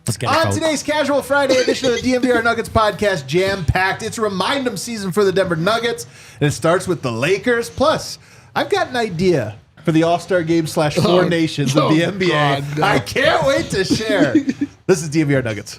Let's get it, On folks. today's Casual Friday edition of the DNVR Nuggets Podcast, jam-packed. It's Remind 'em season for the Denver Nuggets, and it starts with the Lakers. Plus, I've got an idea for the All-Star Game / Four Nations of the NBA. God, no. I can't wait to share. This is DNVR Nuggets.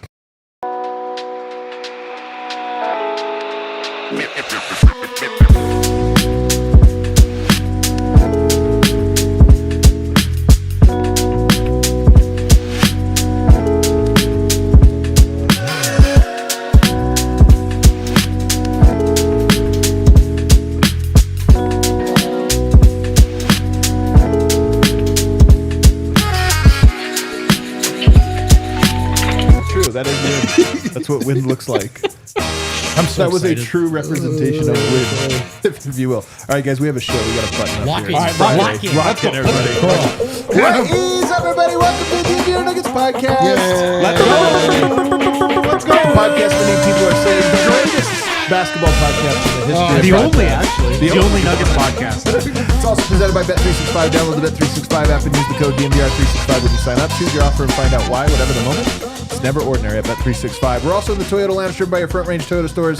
That is wind. That's what wind looks like. That was excited. a true representation of wind, if you will. All right, guys, we have a show. We got a button up Lock here. in. All right, Lock in. Rock it, everybody. What is up, everybody? Welcome to the DNVR Nuggets Podcast. Let's go. Podcast many people are saying the greatest basketball podcast in the history of podcasts. The only Nuggets podcast. It's also presented by Bet365. Download the Bet365 app and use the code DNVR365 when you sign up. Choose your offer and find out why, whatever the moment. It's never ordinary at Bet365. We're also in the Toyota Lounge driven by your Front Range Toyota stores.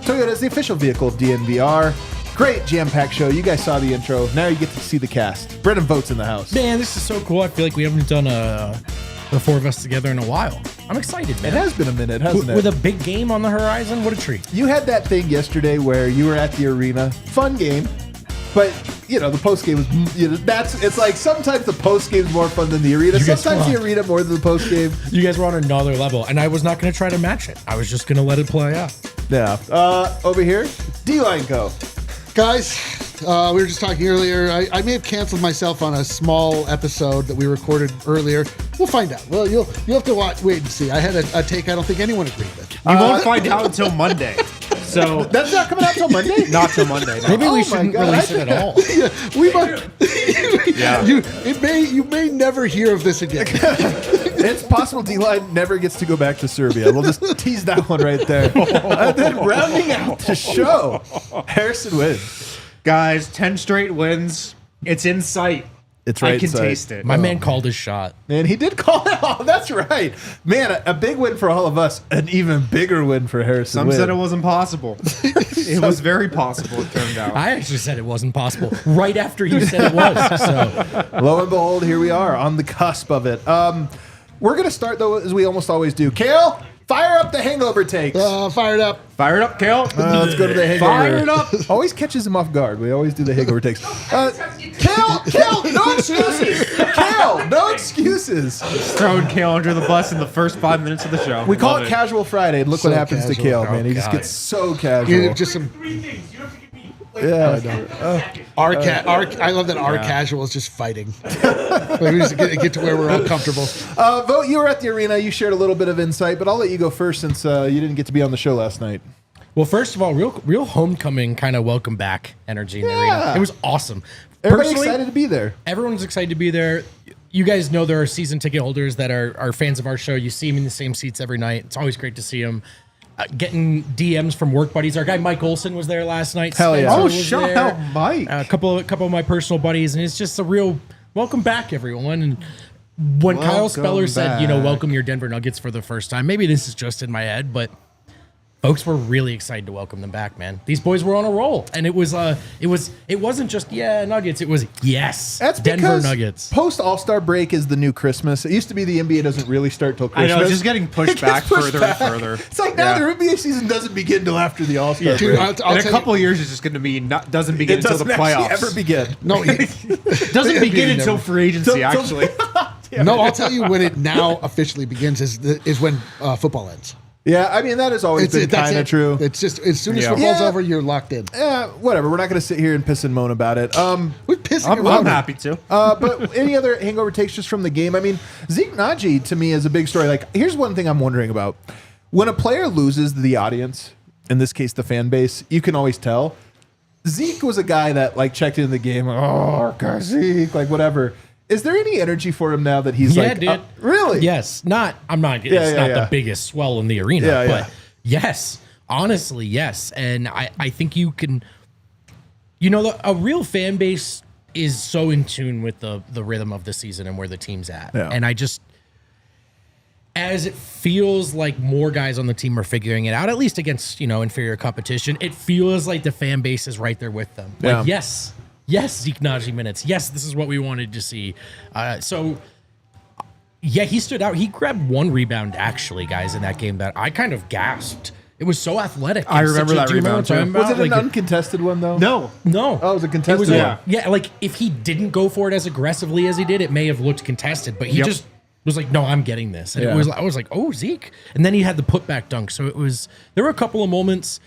Toyota is the official vehicle of DNVR. Great jam-packed show. You guys saw the intro. Now you get to see the cast. Brendan Vogt's in the house. Man, this is so cool. I feel like we haven't done the four of us together in a while. I'm excited, man. It has been a minute, hasn't it? With a big game on the horizon, what a treat. You had that thing yesterday where you were at the arena. Fun game. But, you know, the post game was, it's like sometimes the post game is more fun than the arena. You guys Sometimes the rock. arena more than the post game. You guys were on another level, and I was not going to try to match it. I was just going to let it play out. Yeah. Over here, D-Line go. Guys, we were just talking earlier. I may have canceled myself on a small episode that we recorded earlier. We'll find out. Well, you'll have to wait and see. I had a take I don't think anyone agreed with. You won't find out until Monday. So That's not coming out till Monday? not till Monday. No. Maybe Oh we my shouldn't God, release I it at all. Yeah, we might. Yeah. You may never hear of this again. It's possible D-Line never gets to go back to Serbia. We'll just tease that one right there. And then rounding out the show, Harrison wins. Guys, 10 straight wins. It's in sight. It's right I can side. taste it. My man called his shot. Man, he did call it off. That's right. Man, a big win for all of us. An even bigger win for Harrison Some Wynn. said it wasn't possible. It was very possible, it turned out. I actually said it wasn't possible right after you said it was. So Lo and behold, here we are on the cusp of it. We're going to start, though, as we almost always do. Kale, fire up the hangover takes. Fired up. Fire it up, Kale. Let's go to the hangover. Fire it up. Always catches him off guard. We always do the hangover takes. Kale, no excuses. Kale, no excuses. Throwing Kale under the bus in the first 5 minutes of the show. We call Love it Casual Friday, and look what So happens to casual. Kale, man. He just God. gets so casual. Just some. Yeah. I love that our casual is just fighting. We just get to where we're all comfortable. Vogt, you were at the arena. You shared a little bit of insight, but I'll let you go first since you didn't get to be on the show last night. well, first of all, real homecoming kind of welcome back energy in the arena. It was awesome. Everybody Personally, excited to be there. everyone's excited to be there. You guys know there are season ticket holders that are fans of our show. You see them in the same seats every night. It's always great to see them. Getting DMs from work buddies. Our guy Mike Olson was there last night. Hell yeah. Spencer Oh, was shout there. out Mike. A couple of my personal buddies, and it's just a real welcome back, everyone. And when Kyle Welcome Speller said, back. welcome your Denver Nuggets for the first time, maybe this is just in my head, but folks were really excited to welcome them back, man. These boys were on a roll, and it wasn't just Nuggets. It was That's Denver because Nuggets. post All-Star break is the new Christmas. It used to be the NBA doesn't really start till I Christmas. know, it's just getting pushed It gets back pushed further back. and further. It's like now Yeah. the NBA season doesn't begin till after the All-Star Dude, break. I'll In a tell couple of years, it's just going to be doesn't begin It until the doesn't actually playoffs. ever begin. No, Doesn't begin never. until free agency, actually. no. I'll tell you when it now officially begins is when football ends. Yeah, I mean, that has always been That's kind of it. true. It's just as soon as Yeah. football's Yeah. over, you're locked in. Whatever. We're not going to sit here and piss and moan about it. We're pissing I'm around. happy to. But any other hangover takes just from the game? I mean, Zeke Naji to me is a big story. Like, here's one thing I'm wondering about. When a player loses the audience, in this case the fan base, you can always tell. Zeke was a guy that like checked into the game, like, oh, okay, Zeke, like whatever. Is there any energy for him now that he's like, dude. really? Yes. I'm not, it's yeah, not yeah. the biggest swell in the arena, Yeah, but yeah. yes, honestly, yes. And I think you can, a real fan base is so in tune with the rhythm of the season and where the team's at. Yeah. And as it feels like more guys on the team are figuring it out, at least against, inferior competition, it feels like the fan base is right there with them. Yeah. Like, yes, Zeke Naji minutes. Yes, this is what we wanted to see. He stood out. He grabbed one rebound, actually, guys, in that game that I kind of gasped. It was so athletic. I remember that do you rebound, what I'm too. talking Was it about? an uncontested one, though? No. No. Oh, it was a contested one. Yeah, like if he didn't go for it as aggressively as he did, it may have looked contested, but he just was like, no, I'm getting this. And I was like, oh, Zeke. And then he had the putback dunk. So there were a couple of moments.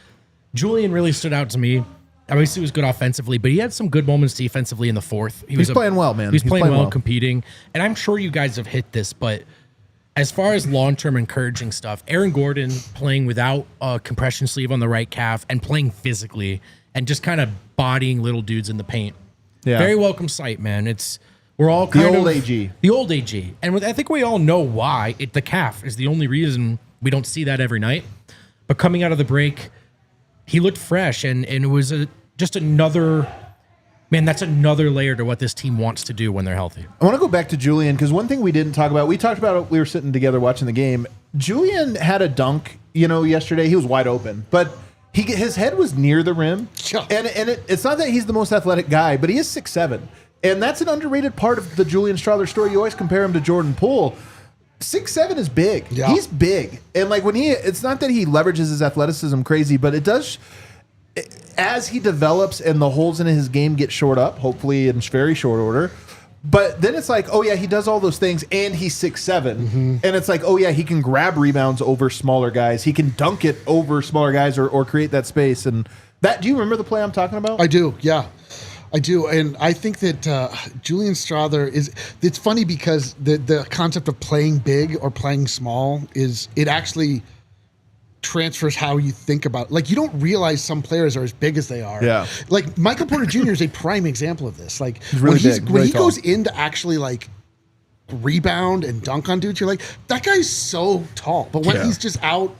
Julian really stood out to me. Obviously, he was good offensively, but he had some good moments defensively in the fourth. He's playing well, man. He's playing well, competing. And I'm sure you guys have hit this, but as far as long-term encouraging stuff, Aaron Gordon playing without a compression sleeve on the right calf and playing physically and just kind of bodying little dudes in the paint. Yeah. Very welcome sight, man. We're all kind of the old AG. And I think we all know why. The calf is the only reason we don't see that every night. But coming out of the break, he looked fresh, and it was just another... Man, that's another layer to what this team wants to do when they're healthy. I want to go back to Julian because one thing we didn't talk about, we talked about it, we were sitting together watching the game. Julian had a dunk, yesterday. He was wide open, but his head was near the rim. Yeah. And it's not that he's the most athletic guy, but he is 6'7". And that's an underrated part of the Julian Strawther story. You always compare him to Jordan Poole. 6'7" is big. Yeah. He's big. And like it's not that he leverages his athleticism crazy, but it does... As he develops and the holes in his game get shored up, hopefully in very short order, but then it's like, oh yeah, he does all those things and he's 6'7", and it's like, oh yeah, he can grab rebounds over smaller guys, he can dunk it over smaller guys or create that space. And that, do you remember the play I'm talking about? I do, yeah. I do, and I think that Julian Strawther it's funny because the concept of playing big or playing small it actually transfers how you think about it. Like, you don't realize some players are as big as they are. Yeah. Like Michael Porter Jr. is a prime example of this. Like really when he goes in to actually like rebound and dunk on dudes, you're like, that guy's so tall. But when he's just out,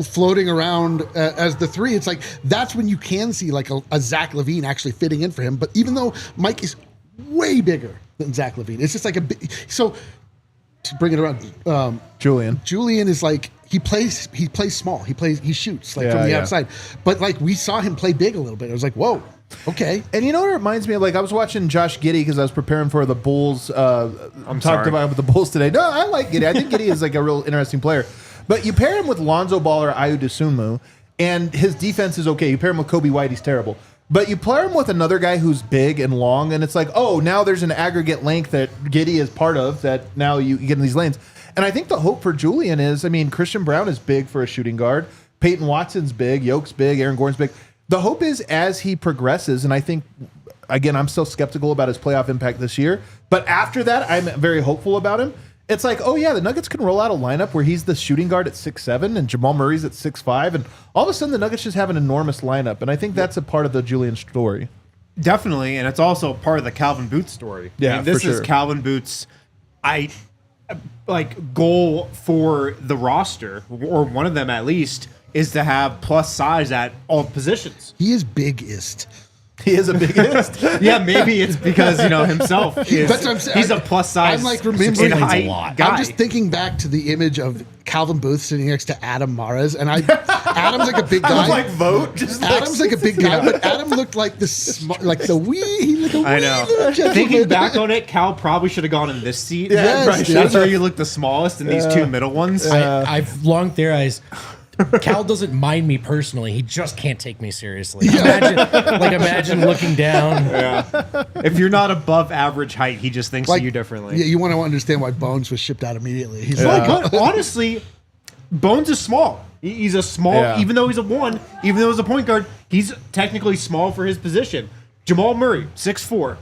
floating around as the three, it's like that's when you can see like a Zach LaVine actually fitting in for him. But even though Mike is way bigger than Zach LaVine, it's just like so to bring it around, Julian is like he plays small. He shoots like from the outside. But like we saw him play big a little bit. It was like, whoa, okay. And you know what it reminds me of? Like I was watching Josh Giddey because I was preparing for the Bulls. I'm talking about the Bulls today. No, I like Giddey. I think Giddey is like a real interesting player. But you pair him with Lonzo Ball or Ayo Dosunmu, and his defense is okay. You pair him with Kobe White, he's terrible. But you pair him with another guy who's big and long, and it's like, oh, now there's an aggregate length that Giddey is part of that now you get in these lanes. And I think the hope for Julian is, Christian Brown is big for a shooting guard. Peyton Watson's big. Yoke's big. Aaron Gordon's big. The hope is as he progresses, and I think, again, I'm still skeptical about his playoff impact this year. But after that, I'm very hopeful about him. It's like, oh, yeah, the Nuggets can roll out a lineup where he's the shooting guard at 6'7", and Jamal Murray's at 6'5", and all of a sudden the Nuggets just have an enormous lineup. And I think that's a part of the Julian story. Definitely, and it's also part of the Calvin Boots story. Yeah, this for is sure. Calvin Boots' goal for the roster, or one of them at least, is to have plus size at all positions. He is biggest. He is a biggest. Yeah, maybe it's because himself is. That's what I'm saying. He's a plus size. I'm like remembering in height a lot. guy. I'm just thinking back to the image of Calvin Booth sitting next to Adam Mares, and Adam's like a big guy. I was like, Vogt. Adam's like a big guy, but Adam looked like he looked a wee I know. little gentleman. Thinking back on it, Cal probably should have gone in this seat. Yeah, Yes, right. dude. That's where you look the smallest in these two middle ones. I've long theorized Cal doesn't mind me personally. He just can't take me seriously. Imagine looking down. Yeah. If you're not above average height, he just thinks of you differently. Yeah, you want to understand why Bones was shipped out immediately. He's But honestly, Bones is small. He's a small, even though he's a 1, even though he's a point guard, he's technically small for his position. Jamal Murray, 6'4".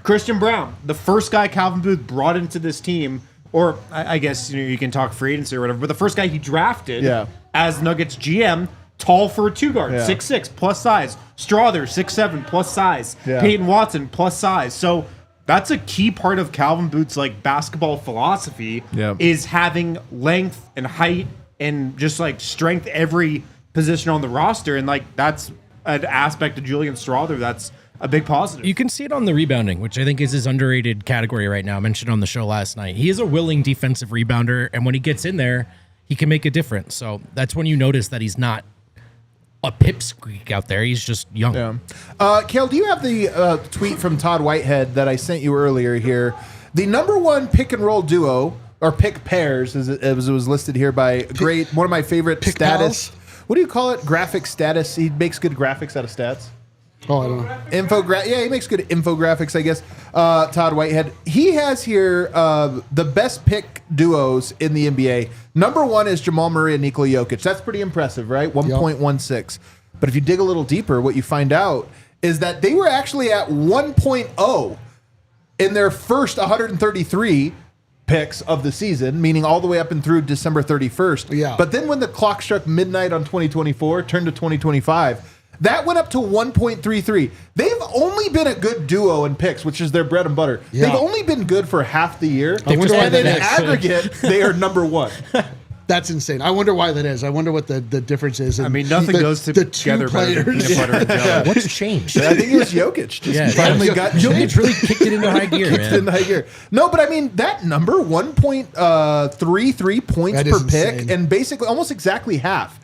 Christian Brown, the first guy Calvin Booth brought into this team, or I guess you can talk free agency or whatever, but the first guy he drafted as Nuggets GM, tall for a 2 guard, 6'6", plus size. Strawther, 6'7", plus size. Peyton Watson, plus size. So that's a key part of Calvin Booth's basketball philosophy is having length and height and just strength every position on the roster. And that's an aspect of Julian Strawther that's a big positive. You can see it on the rebounding, which I think is his underrated category right now. I mentioned on the show last night. He is a willing defensive rebounder, and when he gets in there, he can make a difference. So that's when you notice that he's not a pipsqueak out there. He's just young. Yeah. Kale, do you have the tweet from Todd Whitehead that I sent you earlier here? The number one pick and roll duo, or pick pairs, as it was listed here by one of my favorite status. Pals? What do you call it? Graphic status. He makes good graphics out of stats. Oh, I don't know. Yeah, he makes good infographics, I guess. Todd Whitehead. He has here the best pick duos in the NBA. Number one is Jamal Murray and Nikola Jokic. That's pretty impressive, right? 1.16. But if you dig a little deeper, what you find out is that they were actually at 1.0 in their first 133 picks of the season, meaning all the way up and through December 31st. Yeah. But then when the clock struck midnight on 2024, turned to 2025, that went up to 1.33. They've only been a good duo in picks, which is their bread and butter. Yeah. They've only been good for half the year. wonder why And in that is. aggregate, they are number one. That's insane. I wonder why that is. I wonder what the difference is. I mean, nothing goes the together two better than players. peanut butter and jelly. What's changed? I think it was Jokic. Just finally got Jokic really kicked it into high gear, kicked man. into high gear. No, but I mean, that number, 1.33 points That per is pick, insane. and basically almost exactly half,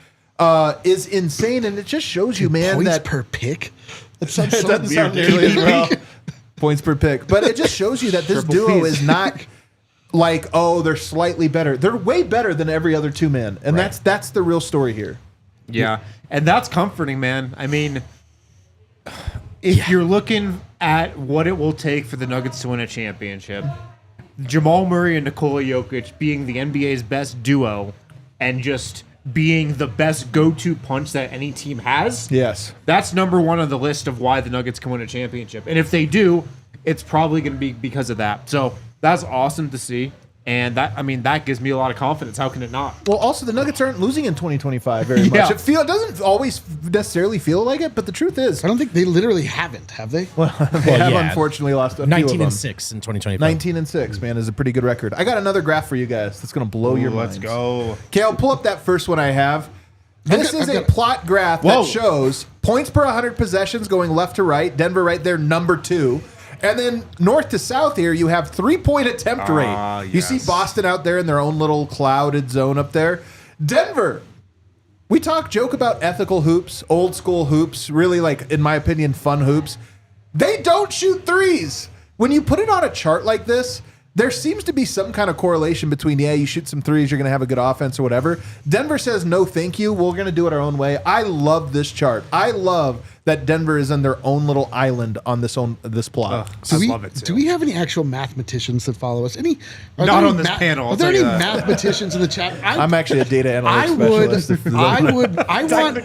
is insane. And it just shows you, man, Points that per pick? That sounds it so doesn't weird. sound nearly as well. Points per pick. But it just shows you that this Triple duo Ps. is not like, oh, they're slightly better. They're way better than every other two man. And that's the real story here. Yeah, and that's comforting, man. I mean, if you're looking at what it will take for the Nuggets to win a championship, Jamal Murray and Nikola Jokic being the NBA's best duo and just being the best go-to punch that any team has, Yes. that's number one on the list of why the Nuggets can win a championship. And if they do, it's probably going to be because of that. So that's awesome to see. And that gives me a lot of confidence. How can it not? Well, also the Nuggets aren't losing in 2025 very much. Yeah. It doesn't always necessarily feel like it, but the truth is, I don't think they literally haven't, have they? they have yeah. unfortunately lost a few 19 of them. and 6 in 2025. 19 and 6, man, is a pretty good record. I got another graph for you guys that's going to blow your minds. Let's go. Kale, pull up that first one I have. This is a plot graph Whoa. that shows points per 100 possessions going left to right. Denver right there, number 2. And then north to south here, you have 3-point attempt rate. You see Boston out there in their own little clouded zone up there. Denver, we joke about ethical hoops, old school hoops, really like, in my opinion, fun hoops. They don't shoot threes. When you put it on a chart like this, there seems to be some kind of correlation between, you shoot some threes, you're going to have a good offense or whatever. Denver says, no, thank you. We're going to do it our own way. I love this chart. I love that Denver is on their own little island on this plot. Do we, love it, too. do we have any actual mathematicians that follow us? Not Not on this panel, I'll Are there tell any you that. mathematicians in the chat? I'm actually a data I analytics specialist. would. I want.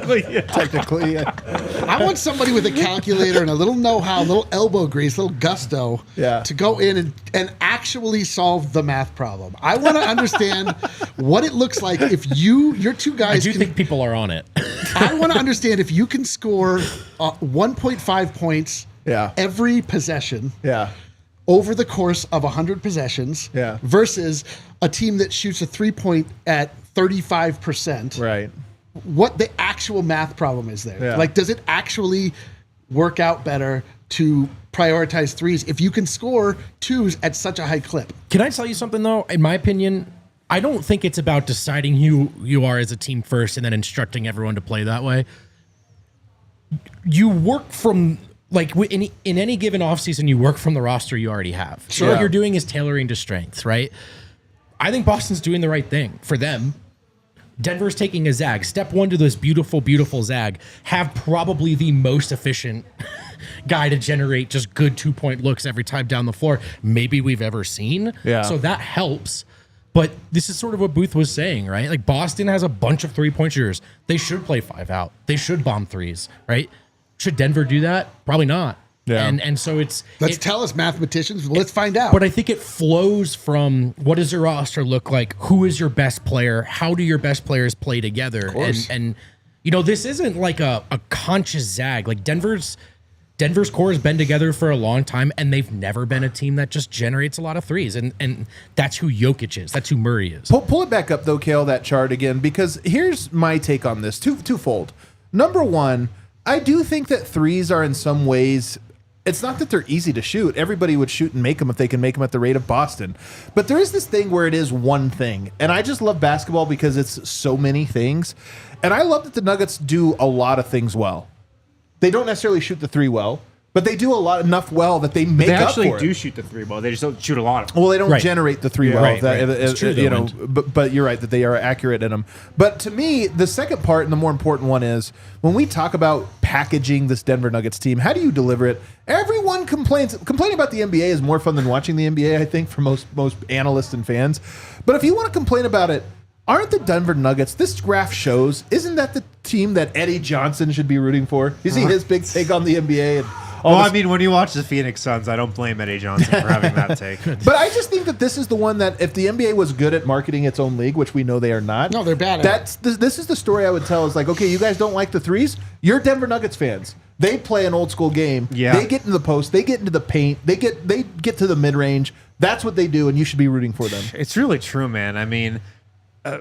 Technically, I want somebody with a calculator and a little know-how, a little elbow grease, a little gusto, to go in and actually solve the math problem. I want to understand what it looks like if your two guys. I do think people are on it. I want to understand if you can score 1.5 points every possession over the course of 100 possessions versus a team that shoots a 3-point at 35%. right. What the actual math problem is there. Yeah. Like, does it actually work out better to prioritize threes if you can score twos at such a high clip? Can I tell you something, though? In my opinion, I don't think it's about deciding who you are as a team first and then instructing everyone to play that way. You work from, like, in any given offseason, you work from the roster you already have. So what you're doing is tailoring to strengths, right? I think Boston's doing the right thing for them. Denver's taking a zag. Step one to this beautiful, beautiful zag. Have probably the most efficient guy to generate just good 2-point looks every time down the floor maybe we've ever seen. Yeah. So that helps. But this is sort of what Booth was saying, right? Like, Boston has a bunch of 3-point shooters. They should play 5 out. They should bomb threes, right? Should Denver do that? Probably not. Yeah. And so Let's tell us, mathematicians. Let's find out. But I think it flows from what does your roster look like? Who is your best player? How do your best players play together? And this isn't like a conscious zag. Like, Denver's core has been together for a long time, and they've never been a team that just generates a lot of threes. And that's who Jokic is. That's who Murray is. Pull it back up, though, Kale, that chart again, because here's my take on this, twofold. Number one, I do think that threes are in some ways it's not that they're easy to shoot. Everybody would shoot and make them if they can make them at the rate of Boston. But there is this thing where it is one thing. And I just love basketball because it's so many things. And I love that the Nuggets do a lot of things well. They don't necessarily shoot the three well, but they do enough well that they make They up actually for it. do shoot the three ball. They just don't shoot a lot of them. Well, they don't Right. generate the three well. right, right. It's true, you though, know, but you're right that they are accurate in them. But to me, the second part and the more important one is when we talk about packaging this Denver Nuggets team, how do you deliver it? Everyone complains. Complaining about the NBA is more fun than watching the NBA, I think, for most analysts and fans. But if you want to complain about it, aren't the Denver Nuggets, this graph shows, isn't that the team that Eddie Johnson should be rooting for? You see his big take on the NBA and Well, I mean, when you watch the Phoenix Suns, I don't blame Eddie Johnson for having that take. But I just think that this is the one that if the NBA was good at marketing its own league, which we know they are not. No, they're bad at This is the story I would tell. Is like, okay, you guys don't like the threes. You're Denver Nuggets fans. They play an old school game. Yeah. They get into the post. They get into the paint. They get to the mid range. That's what they do, and you should be rooting for them. It's really true, man. I mean,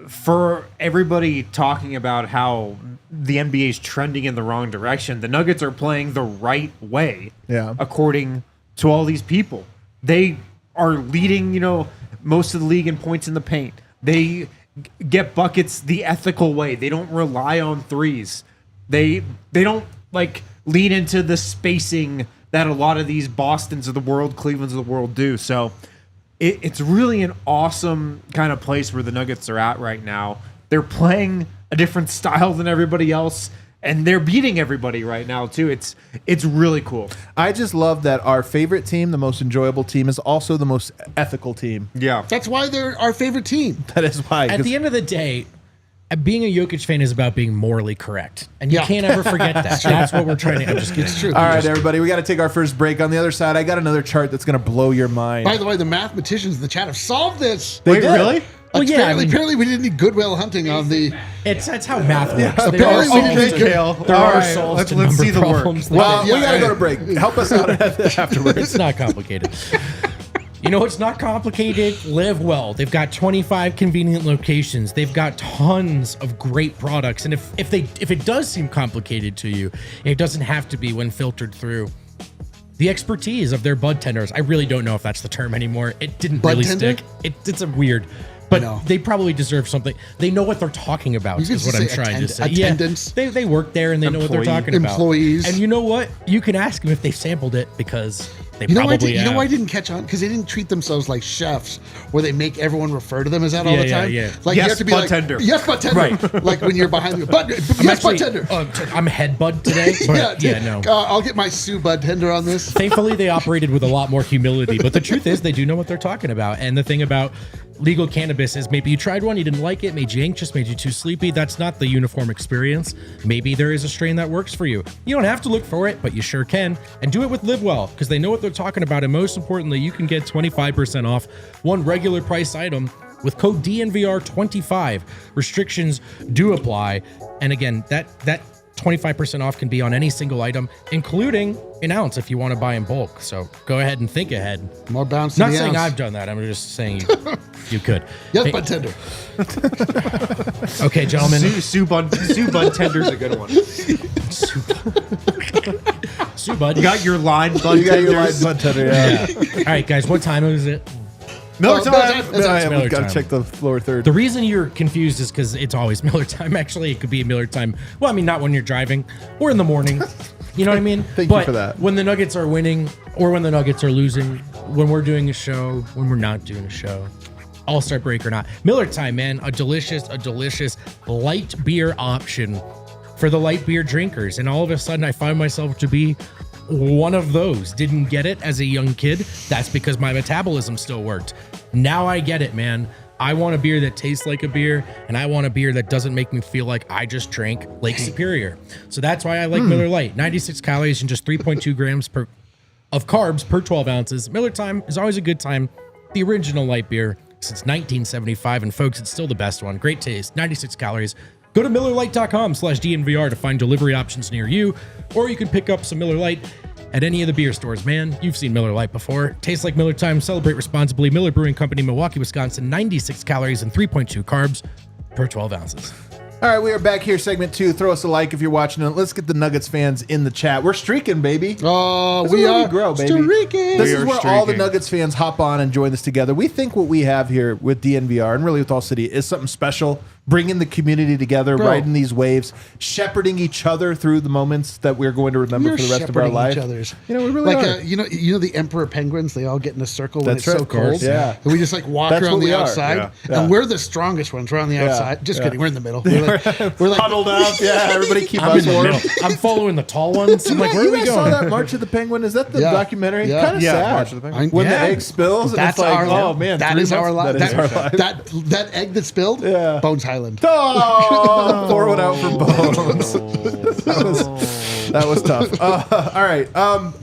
for everybody talking about how the NBA is trending in the wrong direction, the Nuggets are playing the right way. Yeah. According to all these people, they are leading, most of the league in points in the paint. They get buckets the ethical way. They don't rely on threes. They don't lean into the spacing that a lot of these Bostons of the world, Clevelands of the world do. So it's really an awesome kind of place where the Nuggets are at right now. They're playing a different style than everybody else, and they're beating everybody right now too. It's really cool. I just love that our favorite team, the most enjoyable team, is also the most ethical team. Yeah. That's why they're our favorite team. That is why. At the end of the day, being a Jokic fan is about being morally correct. And you Yeah. can't ever forget that. That's what we're trying to. I'm just kidding. It's true. All right, everybody, we got to take our first break. On the other side, I got another chart that's going to blow your mind. By the way, the mathematicians in the chat have solved this. They Wait, did. really? Well, yeah, I mean- Apparently we didn't need Goodwill Hunting on the. That's how math works. There apparently are we didn't solves make to- it. there All are right, solves let's to number see the work. problems. Well, Yeah, we got to yeah. go to break. Help us out afterwards. It's not complicated. You know what's not complicated? Live Well. They've got 25 convenient locations. They've got tons of great products. And if it does seem complicated to you, it doesn't have to be when filtered through the expertise of their bud tenders. I really don't know if that's the term anymore. It didn't Bud really tender? stick. It's a weird, but No. they probably deserve something. They know what they're talking about. You could Is what I'm just say trying to say. attendance. Yeah, they work there and they know what they're talking about. Employees. And you know what? You can ask them if they sampled it because they You know why? probably You know have. why I didn't catch on? Because they didn't treat themselves like chefs, where they make everyone refer to them as that all Yeah, the yeah, time. yeah. Like Yes, you have to be bud like, tender. yes, bud tender. Right. Like when you're behind me, I'm yes, bud tender. I'm head bud today. But yeah, no. I'll get my Sue bud tender on this. Thankfully, they operated with a lot more humility. But the truth is, they do know what they're talking about. And the thing about legal cannabis is maybe you tried one, you didn't like it, made you anxious, made you too sleepy. That's not the uniform experience. Maybe there is a strain that works for you. You don't have to look for it, but you sure can. And do it with Live Well, because they know what they're talking about. And most importantly, you can get 25% off one regular price item with code DNVR25. Restrictions do apply. And again, that 25% off can be on any single item, including an ounce if you want to buy in bulk. So go ahead and think ahead. More bounce to Not the saying ounce. I've done that. I'm just saying you could. Yes, Hey, bud tender. okay, gentlemen. Sue Bud Tender's a good one. Sue Bud. You got your line, Bud You got your line Tenders. bud tender. Yeah. All right, guys. What time is it? Miller Oh, time. that's I Miller have got time. to check the lower third. The reason you're confused is because it's always Miller time. Actually, it could be Miller time. Well, I mean, not when you're driving or in the morning. You know what I mean? Thank you But for that. When the Nuggets are winning or when the Nuggets are losing, when we're doing a show, when we're not doing a show, All-Star break or not, Miller time, man, a delicious light beer option for the light beer drinkers. And all of a sudden, I find myself to be one of those. Didn't get it as a young kid. That's because my metabolism still worked. Now I get it, man. I want a beer that tastes like a beer, and I want a beer that doesn't make me feel like I just drank Lake Superior. So that's why I like Miller Lite. 96 calories and just 3.2 grams of carbs per 12 ounces. Miller Time is always a good time. The original light beer since 1975, and folks, it's still the best one. Great taste, 96 calories. Go to MillerLite.com/DNVR to find delivery options near you, or you can pick up some Miller Lite at any of the beer stores. Man, you've seen Miller Lite before. Tastes like Miller Time. Celebrate responsibly. Miller Brewing Company, Milwaukee, Wisconsin. 96 calories and 3.2 carbs per 12 ounces. All right, we are back here, segment 2. Throw us a like if you're watching it. Let's get the Nuggets fans in the chat. We're streaking, baby. Oh, This we is where are we grow, baby. streaking. This We is are where all the streaking. Nuggets fans hop on and join us together. We think what we have here with DNVR and really with All City is something special. Bringing the community together, Bro. riding these waves, shepherding each other through the moments that we're going to remember We're for the rest of our shepherding life. each other's. You know, we really like are. you know the emperor penguins. They all get in a circle when That's it's right, so of course, cold. yeah. and we just like walk That's around what we the are. outside, Yeah. and we're the strongest ones. We're on the outside. Just yeah. kidding. We're in the middle. We're like Huddled up. Yeah, everybody keep I'm us in the warm. middle. I'm following the tall ones. I'm like, where you are we guys going? saw that March of the Penguin? Is that the Yeah. documentary? Yeah. Kind of Yeah, sad. March of the Penguin. When Yeah. the egg spills, and That's it's like, our oh man, that 3 is our months- life. That is our life. That egg that spilled. Yeah. Bones Highland. Oh, pour one out for Bones. that was tough. All right,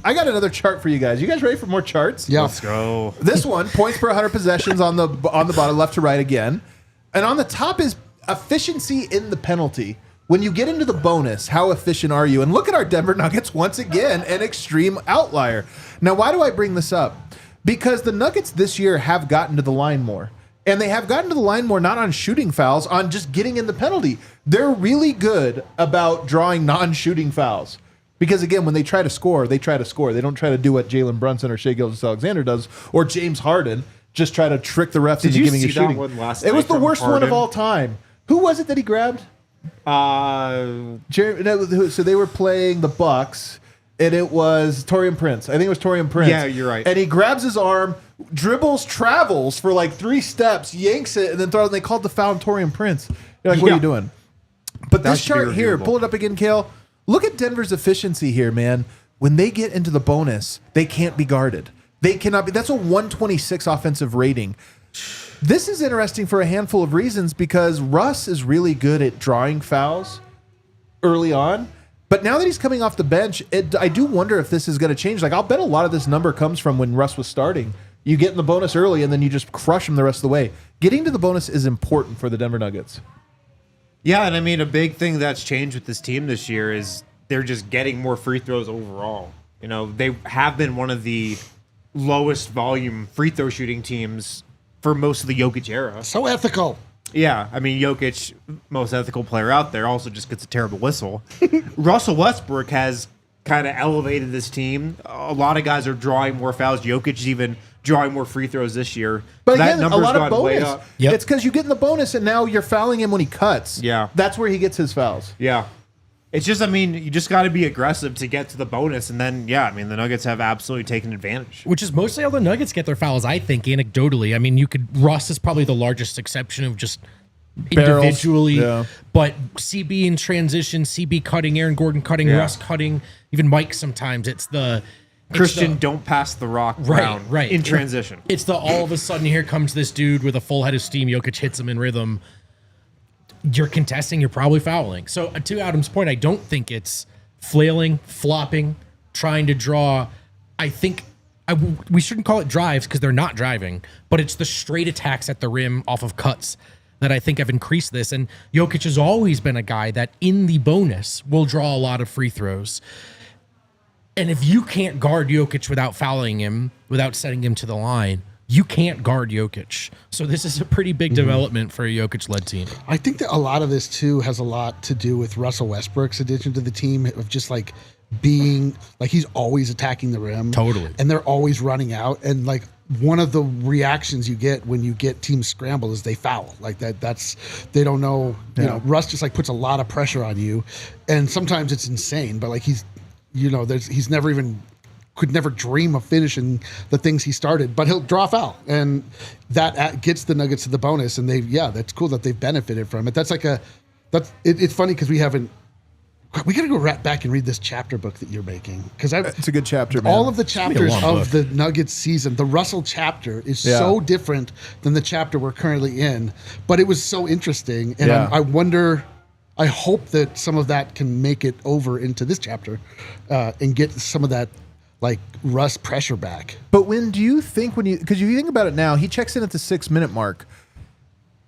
I got another chart for you guys. You guys ready for more charts? Yeah. Let's go. This one, points per 100 possessions on the bottom, left to right again, and on the top is efficiency in the penalty. When you get into the bonus, how efficient are you? And look at our Denver Nuggets once again, an extreme outlier. Now, why do I bring this up? Because the Nuggets this year have gotten to the line more. And they have gotten to the line more not on shooting fouls, on just getting in the penalty. They're really good about drawing non-shooting fouls. Because again, when they try to score, they try to score. They don't try to do what Jalen Brunson or Shai Gilgeous-Alexander does, or James Harden, just try to trick the refs into you giving see a that shooting. one last It was night the from worst one of Harden? all time. Who was it that he grabbed? So they were playing the Bucks, and it was Taurean Prince. I think it was Taurean Prince. Yeah, you're right. And he grabs his arm, dribbles, travels for like 3 steps, yanks it, and then throws it. And they called the foul on Taurean Prince. You're like, what are Yeah. you doing? But That this should be chart here, reviewable. pull it up again, Kale. Look at Denver's efficiency here, man. When they get into the bonus, they can't be guarded. They cannot be. That's a 126 offensive rating. This is interesting for a handful of reasons because Russ is really good at drawing fouls early on. But now that he's coming off the bench, I do wonder if this is going to change. Like, I'll bet a lot of this number comes from when Russ was starting. You get in the bonus early, and then you just crush him the rest of the way. Getting to the bonus is important for the Denver Nuggets. Yeah, and I mean, a big thing that's changed with this team this year is they're just getting more free throws overall. You know, they have been one of the lowest volume free throw shooting teams for most of the Jokic era. So ethical. Yeah, I mean, Jokic, most ethical player out there, also just gets a terrible whistle. Russell Westbrook has kind of elevated this team. A lot of guys are drawing more fouls. Jokic is even drawing more free throws this year. But That again, a number's lot of gone way bonus. up. Yep. It's because you get in the bonus, and now you're fouling him when he cuts. Yeah. That's where he gets his fouls. Yeah. It's just, I mean, you just got to be aggressive to get to the bonus. And then, yeah, I mean, the Nuggets have absolutely taken advantage. Which is mostly how the Nuggets get their fouls, I think, anecdotally. I mean, Russ is probably the largest exception of just Barrels. individually. Yeah. But CB in transition, CB cutting, Aaron Gordon cutting, Yeah. Russ cutting, even Mike sometimes. It's Christian, the- don't pass the rock Right, round right. in transition. It's the all of a sudden here comes this dude with a full head of steam. Jokic hits him in rhythm. You're contesting, you're probably fouling. So to Adam's point, I don't think it's flailing, flopping, trying to draw. I think we shouldn't call it drives because they're not driving, but it's the straight attacks at the rim off of cuts that I think have increased this. And Jokic has always been a guy that in the bonus will draw a lot of free throws. And if you can't guard Jokic without fouling him, without setting him to the line, you can't guard Jokic. So this is a pretty big development for a Jokic-led team. I think that a lot of this too has a lot to do with Russell Westbrook's addition to the team of just like being like he's always attacking the rim. Totally. And they're always running out. And like one of the reactions you get when you get teams scramble is they foul. Like that's they don't know, you know, Russ just like puts a lot of pressure on you. And sometimes it's insane, but like he's never even could never dream of finishing the things he started, but he'll draw a foul, and that gets the Nuggets to the bonus. And that's cool that they've benefited from it. It's funny because we got to go back and read this chapter book that you're making because It's a good chapter, man. all of the chapters long of the Nuggets season, the Russell chapter is so different than the chapter we're currently in, but it was so interesting, and Yeah. I wonder. I hope that some of that can make it over into this chapter and get some of that like Russ pressure back. But when do you think because if you think about it now, he checks in at the 6-minute mark.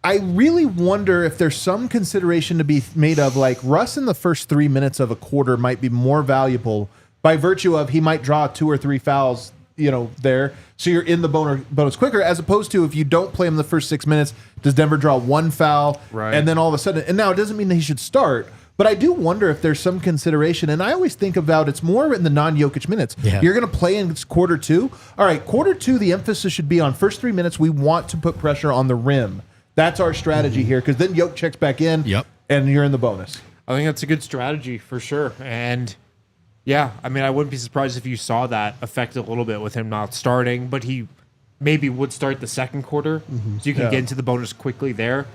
I really wonder if there's some consideration to be made of like Russ in the first 3 minutes of a quarter might be more valuable by virtue of he might draw 2 or 3 fouls there. So you're in the bonus quicker, as opposed to if you don't play him the first 6 minutes, does Denver draw one foul? Right. And then all of a sudden, and now it doesn't mean that he should start, but I do wonder if there's some consideration. And I always think about it's more in the non-Jokic minutes. Yeah. You're going to play in quarter 2. All right, quarter 2, the emphasis should be on first 3 minutes. We want to put pressure on the rim. That's our strategy here, because then Jokic checks back in, and you're in the bonus. I think that's a good strategy for sure. And yeah, I mean, I wouldn't be surprised if you saw that affect a little bit with him not starting, but he maybe would start the second quarter, so you can get into the bonus quickly there.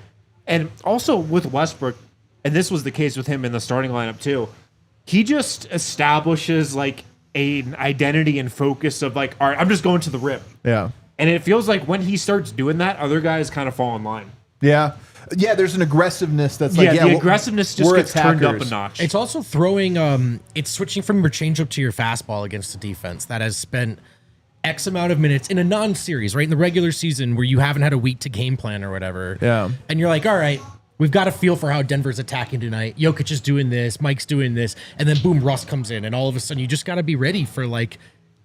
And also with Westbrook, and this was the case with him in the starting lineup too, he just establishes like an identity and focus of like, all right, I'm just going to the rim. Yeah. And it feels like when he starts doing that, other guys kind of fall in line. Yeah. Yeah, there's an aggressiveness that's like, the aggressiveness just gets turned up a notch. It's also throwing, it's switching from your changeup to your fastball against a defense that has spent X amount of minutes in a non-series, right? In the regular season where you haven't had a week to game plan or whatever. Yeah. And you're like, all right, we've got a feel for how Denver's attacking tonight. Jokic is doing this, Mike's doing this, and then boom, Russ comes in, and all of a sudden you just got to be ready for like,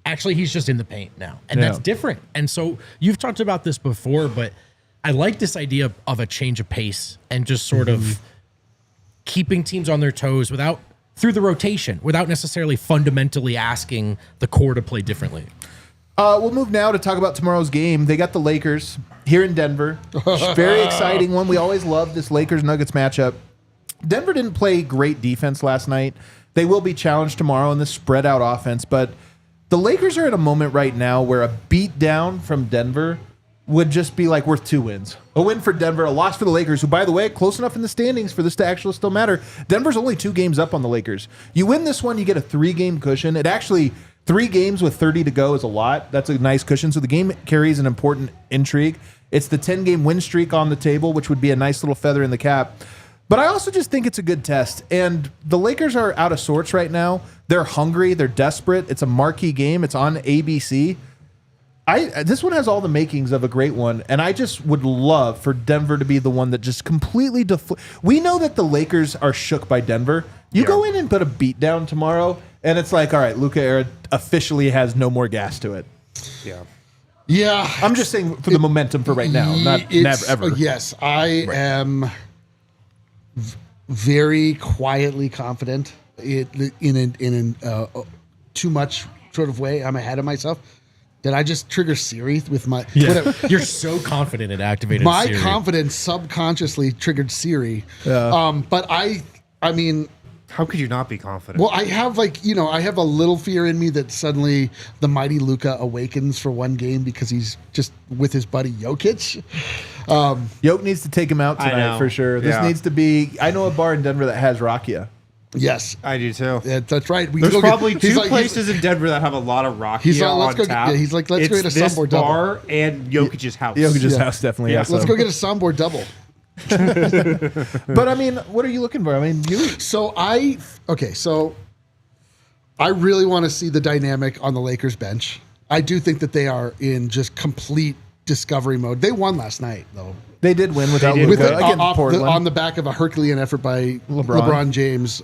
actually he's just in the paint now. And that's different. And so you've talked about this before, but I like this idea of a change of pace and just sort of keeping teams on their toes through the rotation, without necessarily fundamentally asking the core to play differently. We'll move now to talk about tomorrow's game. They got the Lakers here in Denver. Very exciting one. We always love this Lakers-Nuggets matchup. Denver didn't play great defense last night. They will be challenged tomorrow in this spread-out offense, but the Lakers are at a moment right now where a beat down from Denver would just be like worth 2 wins. A win for Denver, a loss for the Lakers, who, by the way, close enough in the standings for this to actually still matter. Denver's only 2 games up on the Lakers. You win this one, you get a 3-game cushion. It actually, 3 games with 30 to go is a lot. That's a nice cushion. So the game carries an important intrigue. It's the 10-game win streak on the table, which would be a nice little feather in the cap. But I also just think it's a good test. And the Lakers are out of sorts right now. They're hungry. They're desperate. It's a marquee game. It's on ABC. This one has all the makings of a great one, and I just would love for Denver to be the one that just completely we know that the Lakers are shook by Denver. You go in and put a beat down tomorrow, and it's like, all right, Luka era officially has no more gas to it. Yeah. I'm just saying for the momentum for right now, not never ever. Yes, I am very quietly confident in a too much sort of way. I'm ahead of myself. That I just trigger Siri with my whatever. You're so confident it activated my Siri. confidence subconsciously triggered Siri. But I mean, How could you not be confident? well, I have I have a little fear in me that suddenly the mighty Luka awakens for one game because he's just with his buddy Jokic. Jokic needs to take him out I tonight know. for sure. This Yeah. needs to be. I know a bar in Denver that has Rakia. Yes, I do too. that's right. We There's can go probably get, he's two like- places in Denver that have a lot of Rakia He's like, let's on go- tap. yeah, he's like, let's go It's get a this Sombor double. bar and Jokic's house. Jokic's Yeah. house definitely has Let's some. go get a soundboard double. But I mean, what are you looking for? I mean, So I really want to see the dynamic on the Lakers bench. I do think that they are in just complete discovery mode. They won last night, though. they did win without did Luka win. against Portland. on the back of a Herculean effort by LeBron James.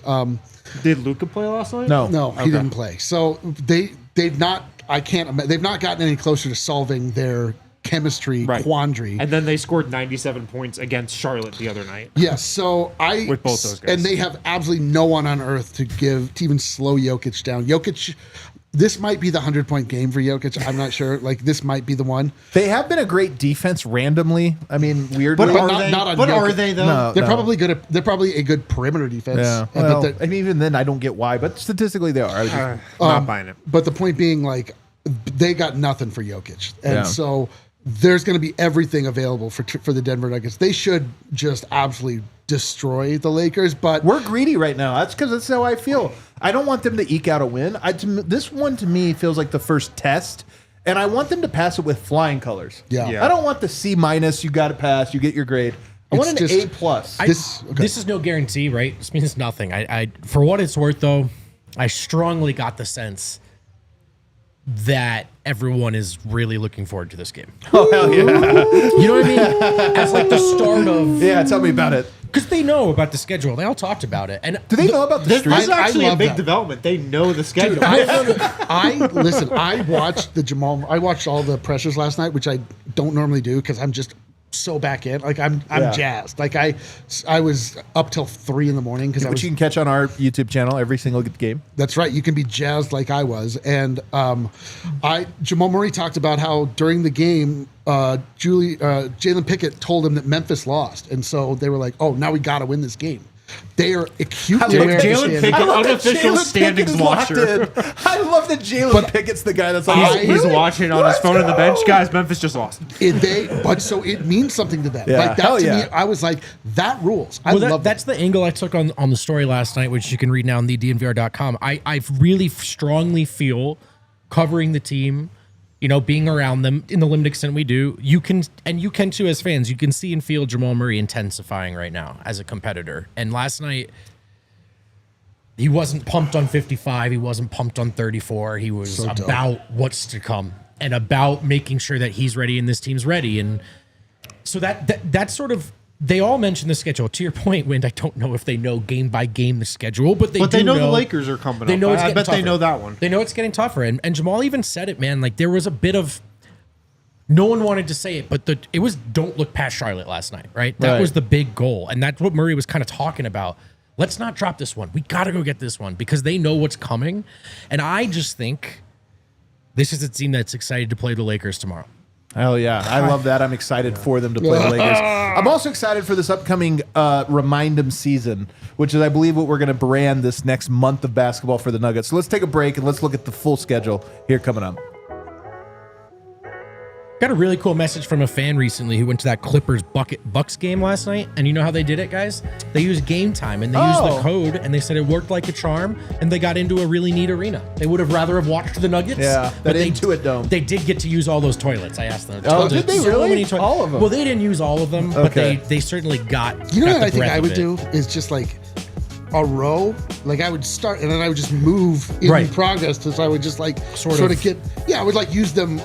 Did Luka play last night? no, He didn't play. So they've not gotten any closer to solving their chemistry quandary. And then they scored 97 points against Charlotte the other night. Yes, so With both those guys. and they have absolutely no one on earth to even slow Jokic down. Jokic, this might be the 100-point game for Jokic. I'm not sure. Like, this might be the one. They have been a great defense randomly. I mean, weirdly. But not on Jokic. are they though? No. They're probably good. They're probably a good perimeter defense. Yeah. But Well, and even then, I don't get why, but statistically, they are. Not buying it. But the point being, like, they got nothing for Jokic, and Yeah. so there's going to be everything available for the Denver Nuggets. They should just absolutely destroy the Lakers. But We're greedy right now. That's because that's how I feel. I don't want them to eke out a win. This one to me feels like the first test, and I want them to pass it with flying colors. Yeah. I don't want the C-. You got to pass. You get your grade. I want an It's just- A+. This is no guarantee, right? This means nothing. I for what it's worth, though, I strongly got the sense that everyone is really looking forward to this game. Oh hell yeah! You know what I mean? As like the start of Yeah, tell me about it. Because they know about the schedule. They all talked about it. And Do they know about the This streak? is actually a love big that. development. They know the schedule. Listen. I watched I watched all the pressures last night, which I don't normally do because I'm just so back in. Like I'm jazzed. Like I was up till 3 a.m. because I Which was. you can catch on our YouTube channel every single game. That's right. You can be jazzed like I was. And Jamal Murray talked about how during the game, Jalen Pickett told him that Memphis lost, and so they were like, "Oh, now we got to win this game." They are acutely aware of the Jalen standing. Pickett- I love that unofficial Jalen standings Pickett is locked watcher. in. I love that Jalen Pickett's the guy that's like, He's watching on his phone on the bench. Guys, Memphis just lost. So it means something to them. Yeah, Like that hell to yeah. me, I was like, that rules. I Well, love that's the angle I took on the story last night, which you can read now on the DNVR.com. I really strongly feel covering the team, being around them in the limited extent we do. You can too as fans. You can see and feel Jamal Murray intensifying right now as a competitor. And last night, he wasn't pumped on 55. He wasn't pumped on 34. He was So dope. about what's to come and about making sure that he's ready and this team's ready. And so that's sort of, they all mention the schedule. To your point, Wind, I don't know if they know game by game the schedule, but they But they know the Lakers are coming They up. know it's I getting bet tougher. they know that one. They know it's getting tougher. And Jamal even said it, man. Like there was a bit of, no one wanted to say it, but it was don't look past Charlotte last night, right? That Right. was the big goal. And that's what Murray was kind of talking about. Let's not drop this one. We got to go get this one because they know what's coming. And I just think this is a team that's excited to play the Lakers tomorrow. Hell yeah. I love that. I'm excited for them to play the Lakers. I'm also excited for this upcoming Remind 'em season, which is, I believe, what we're going to brand this next month of basketball for the Nuggets. So let's take a break and let's look at the full schedule here coming up. Got a really cool message from a fan recently who went to that Clippers Bucks game last night. And you know how they did it, guys? They used Game Time and they used the code and they said it worked like a charm and they got into a really neat arena. They would have rather have watched the Nuggets. Yeah, that they Intuit Dome. They did get to use all those toilets. I asked them. Oh, did they really? toilets. All of them? Well, they didn't use all of them, Okay. but they certainly got. You know got what the I think breadth I of would it. do is just like a row. Like I would start and then I would just move in Right. progress. So I would just like Sort sort of. of get, I would like use them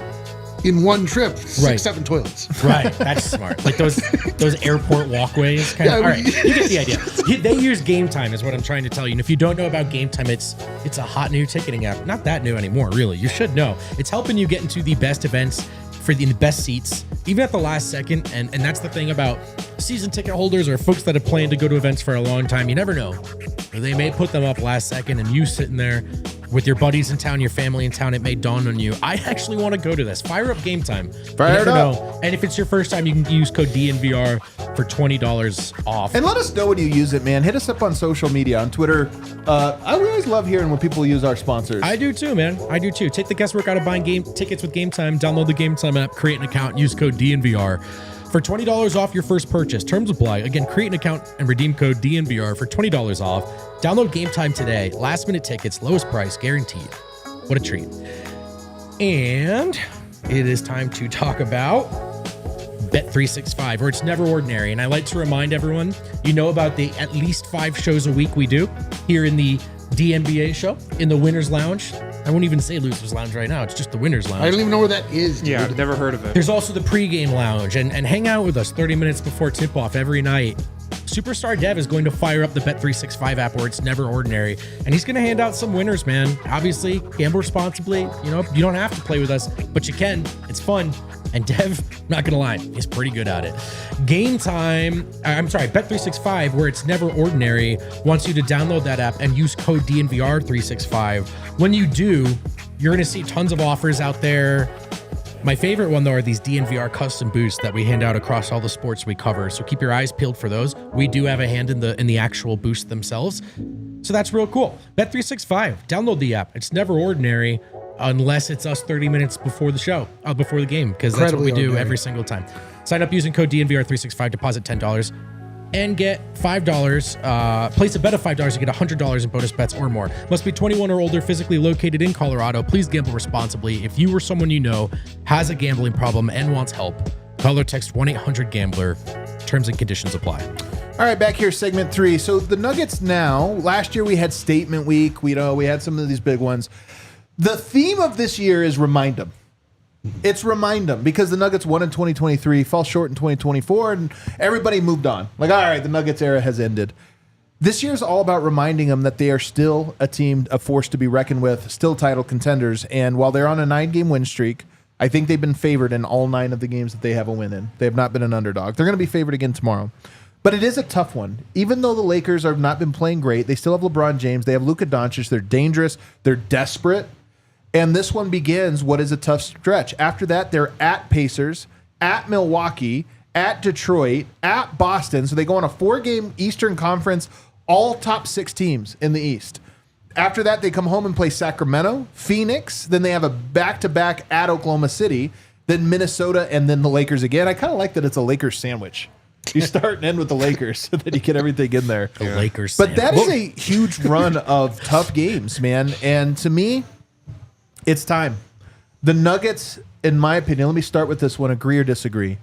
in one trip, 6-7 toilets. Right, that's smart. Like those airport walkways. Kind of. Yeah, All right, you get the idea. They use Game Time, is what I'm trying to tell you. And if you don't know about Game Time, it's a hot new ticketing app. Not that new anymore, really. You should know. It's helping you get into the best events for the best seats, even at the last second. And that's the thing about season ticket holders or folks that have planned to go to events for a long time. You never know. They may put them up last second, and you sitting there with your buddies in town, your family in town, it may dawn on you, I actually want to go to this. Fire up Game Time. Fire You it never up. know. And if it's your first time, you can use code DNVR for $20 off. And let us know when you use it, man. Hit us up on social media, on Twitter. I always love hearing when people use our sponsors. I do too, man. I do too. Take the guesswork out of buying game tickets with Game Time. Download the Game Time app, create an account, use code DNVR for $20 off your first purchase. Terms apply. Again, create an account and redeem code DNVR for $20 off. Download Game Time today. Last minute tickets, lowest price guaranteed. What a treat. And it is time to talk about Bet365, where it's never ordinary. And I like to remind everyone, you know about the at least 5 shows a week we do here in the DNBA show, in the Winners Lounge. I won't even say Losers Lounge right now. It's just the Winners Lounge. I don't even know where that is, dude. Yeah, I've never heard of it. There's also the pregame lounge and hang out with us 30 minutes before tip-off every night. Superstar Dev is going to fire up the Bet365 app where it's never ordinary. And he's going to hand out some winners, man. Obviously, gamble responsibly. You know, you don't have to play with us, but you can. It's fun. And Dev, not going to lie, he's pretty good at it. Game Time, Bet365, where it's never ordinary, wants you to download that app and use code DNVR365. When you do, you're going to see tons of offers out there. My favorite one, though, are these DNVR custom boosts that we hand out across all the sports we cover. So keep your eyes peeled for those. We do have a hand in the actual boost themselves. So that's real cool. Bet365, download the app. It's never ordinary unless it's us 30 minutes before the show, before the game, because that's what we do every single time. Sign up using code DNVR365, deposit $10, and get $5. Place a bet of $5, you get $100 in bonus bets or more. Must be 21 or older, physically located in Colorado. Please gamble responsibly. If you or someone you know has a gambling problem and wants help, call or text 1-800-GAMBLER. Terms and conditions apply. All right, back here, segment 3. So the Nuggets now, last year we had Statement Week. We had some of these big ones. The theme of this year is Remind 'em. It's remind them, because the Nuggets won in 2023, fell short in 2024, and everybody moved on. Like, all right, the Nuggets era has ended. This year's all about reminding them that they are still a team, a force to be reckoned with, still title contenders. And while they're on a 9-game win streak, I think they've been favored in all 9 of the games that they have a win in. They have not been an underdog. They're going to be favored again tomorrow. But it is a tough one. Even though the Lakers have not been playing great, they still have LeBron James. They have Luka Doncic. They're dangerous. They're desperate. And this one begins what is a tough stretch. After that, they're at Pacers, at Milwaukee, at Detroit, at Boston. So they go on a 4-game Eastern Conference, all top 6 teams in the East. After that, they come home and play Sacramento, Phoenix. Then they have a back-to-back at Oklahoma City, then Minnesota, and then the Lakers again. I kind of like that it's a Lakers sandwich. You start and end with the Lakers, so that you get everything in there. The Lakers But that sandwich. is a huge run of tough games, man. And to me, it's time. The Nuggets, in my opinion, let me start with this one, agree or disagree.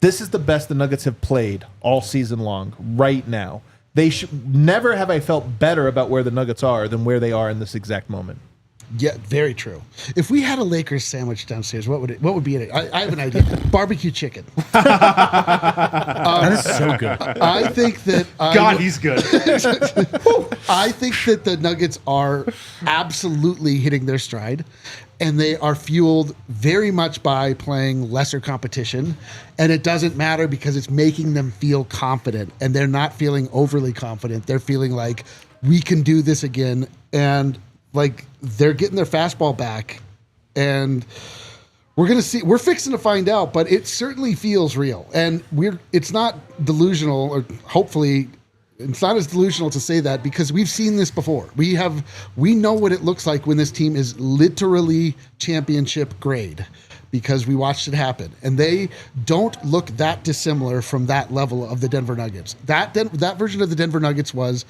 This is the best the Nuggets have played all season long right now. They should never have I felt better about where the Nuggets are than where they are in this exact moment. Yeah, very true. If we had a Lakers sandwich downstairs, what would be in it? I have an idea. Barbecue chicken. That is so good. I think that He's good. I think that the Nuggets are absolutely hitting their stride, and they are fueled very much by playing lesser competition. And it doesn't matter because it's making them feel confident, and they're not feeling overly confident. They're feeling like we can do this again, and like they're getting their fastball back, and we're going to see, we're fixing to find out, but it certainly feels real. And it's not delusional, or hopefully it's not as delusional to say that, because we've seen this before. We know what it looks like when this team is literally championship grade, because we watched it happen. And they don't look that dissimilar from that level of the Denver Nuggets. That version of the Denver Nuggets was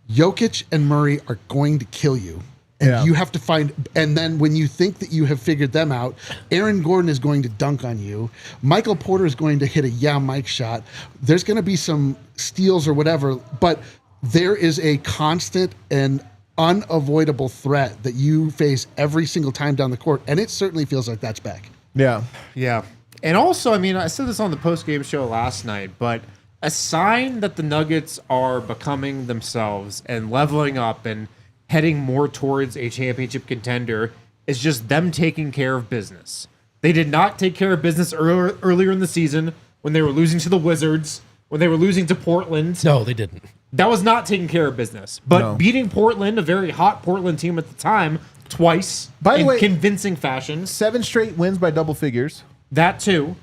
Jokic and Murray are going to kill you. And you have to find, and then when you think that you have figured them out, Aaron Gordon is going to dunk on you. Michael Porter is going to hit a Mike shot. There's going to be some steals or whatever, but there is a constant and unavoidable threat that you face every single time down the court. And it certainly feels like that's back. Yeah. Yeah. And also, I mean, I said this on the post-game show last night, but a sign that the Nuggets are becoming themselves and leveling up and heading more towards a championship contender is just them taking care of business. They did not take care of business earlier in the season when they were losing to the Wizards, when they were losing to Portland. No, they didn't. That was not taking care of business. But beating Portland, a very hot Portland team at the time, twice By the way, convincing fashion. 7 straight wins by double figures. That too.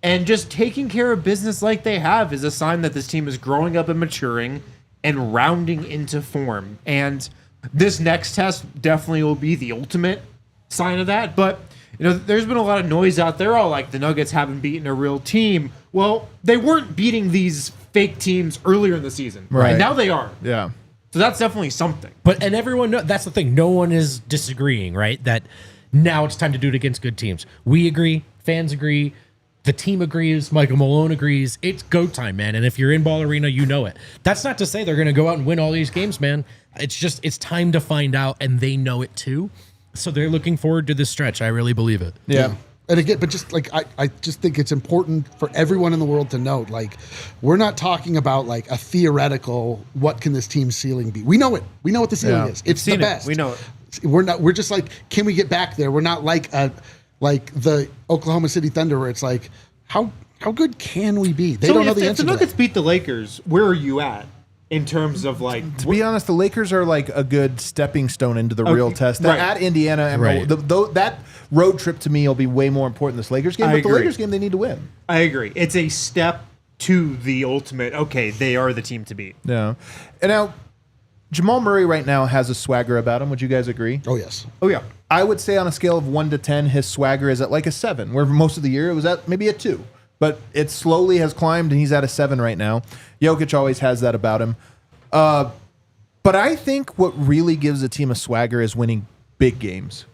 And just taking care of business like they have is a sign that this team is growing up and maturing and rounding into form. And this next test definitely will be the ultimate sign of that. But, you know, there's been a lot of noise out there. Oh, like the Nuggets haven't beaten a real team. Well, they weren't beating these fake teams earlier in the season. Right. And now they are. Yeah. So that's definitely something. And everyone that's the thing. No one is disagreeing, right? That now it's time to do it against good teams. We agree. Fans agree. The team agrees. Michael Malone agrees. It's go time, man. And if you're in Ball Arena, you know it. That's not to say they're going to go out and win all these games, man. It's just, it's time to find out, and they know it too. So they're looking forward to this stretch. I really believe it. Yeah. And again, but just like, I just think it's important for everyone in the world to note, like, we're not talking about like a theoretical, what can this team's ceiling be? We know it. We know what the ceiling is. It's the best. We know it. We're just like, can we get back there? We're not like the Oklahoma City Thunder, where it's like, how good can we be? They don't know the answer. If the to Nuggets that. beat the Lakers, where are you at in terms of like? To be honest, the Lakers are like a good stepping stone into the real test. right. At Indiana, and Right. that road trip to me will be way more important than this Lakers game. I But the agree. Lakers game, they need to win. I agree. It's a step to the ultimate. Okay, they are the team to beat. Yeah. And now, Jamal Murray right now has a swagger about him. Would you guys agree? Oh yes. Oh, yeah. I would say on a scale of 1 to 10, his swagger is at like a 7, where most of the year it was at maybe a 2. But it slowly has climbed, and he's at a 7 right now. Jokic always has that about him. But I think what really gives a team a swagger is winning big games.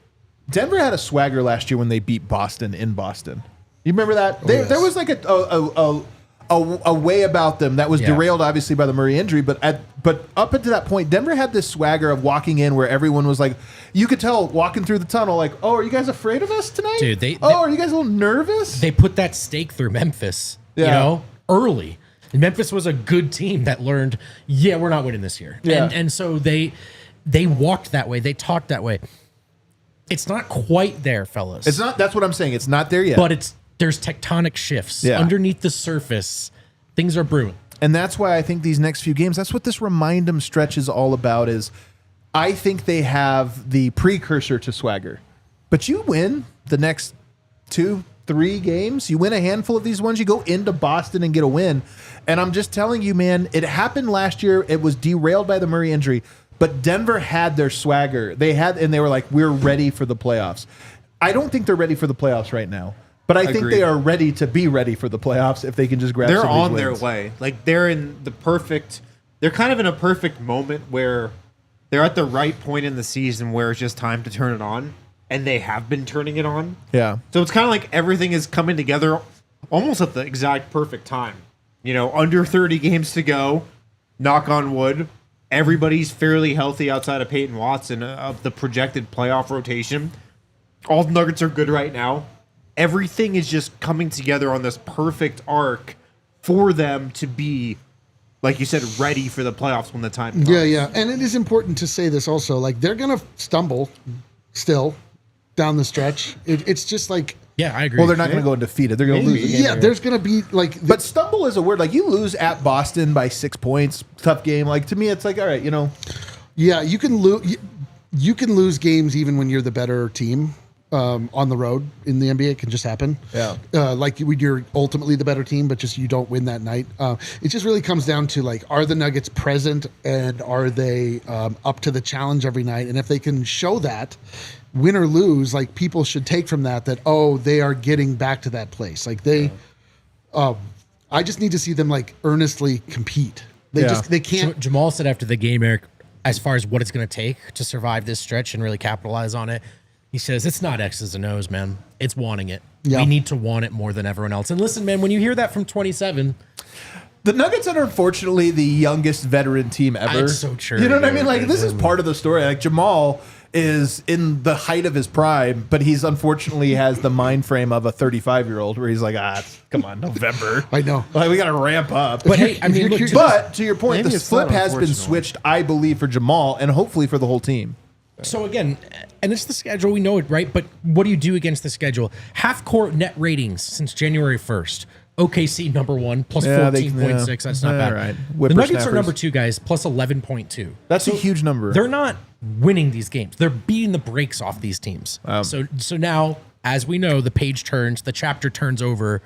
Denver had a swagger last year when they beat Boston in Boston. You remember that? There was like a a way about them that was derailed, obviously, by the Murray injury. But up until that point, Denver had this swagger of walking in where everyone was like, you could tell walking through the tunnel, like, oh, are you guys afraid of us tonight? Dude, are you guys a little nervous? They put that stake through Memphis, early. And Memphis was a good team that learned, we're not winning this year. Yeah. And so they walked that way. They talked that way. It's not quite there, fellas. It's not. That's what I'm saying. It's not there yet. But there's tectonic shifts underneath the surface. Things are brewing. And that's why I think these next few games, that's what this remind them stretch is all about, is I think they have the precursor to swagger. But you win the next 2-3 games, you win a handful of these ones, you go into Boston and get a win. And I'm just telling you, man, it happened last year. It was derailed by the Murray injury, but Denver had their swagger. They were like, we're ready for the playoffs. I don't think they're ready for the playoffs right now. But I think they are ready to be ready for the playoffs if they can just grab. They're some on of these their wins. way. Like they're kind of in a perfect moment where they're at the right point in the season where it's just time to turn it on, and they have been turning it on. Yeah. So it's kind of like everything is coming together almost at the exact perfect time. Under 30 games to go, knock on wood. Everybody's fairly healthy outside of Peyton Watson of the projected playoff rotation. All the Nuggets are good right now. Everything is just coming together on this perfect arc for them to be, like you said, ready for the playoffs when the time comes. Yeah. And it is important to say this also. Like, they're going to stumble still down the stretch. It's just like... Yeah, I agree. Well, they're not going to go undefeated. They're going to lose. Yeah, there's going to be like... But stumble is a word. Like, you lose at Boston by 6 points. Tough game. Like, to me, it's like, all right, Yeah, you can lose. You can lose games even when you're the better team. On the road in the NBA, it can just happen. Yeah. Like when you're ultimately the better team, but just you don't win that night. It just really comes down to like, are the Nuggets present and are they up to the challenge every night? And if they can show that, win or lose, like people should take from that, they are getting back to that place. Like I just need to see them like earnestly compete. They can't. Jamal said after the game, Eric, as far as what it's going to take to survive this stretch and really capitalize on it, he says, it's not X's and O's, man. It's wanting it. Yeah. We need to want it more than everyone else. And listen, man, when you hear that from 27... The Nuggets are unfortunately the youngest veteran team ever. It's so true. You know what I mean? Like, this is part of the story. Like, Jamal is in the height of his prime, but he's unfortunately has the mind frame of a 35-year-old where he's like, come on, November. I know. Like, we got to ramp up. But hey, I mean, look, but to your point, Maybe the it's flip not has been unfortunate. switched, I believe, for Jamal and hopefully for the whole team. So again, and it's the schedule, we know it, right? But what do you do against the schedule? Half-court net ratings since January 1st. OKC number 1, plus 14.6. That's not bad. Right. The Nuggets are number 2, guys, plus 11.2. That's a huge number. They're not winning these games. They're beating the brakes off these teams. So now, as we know, the page turns, the chapter turns over.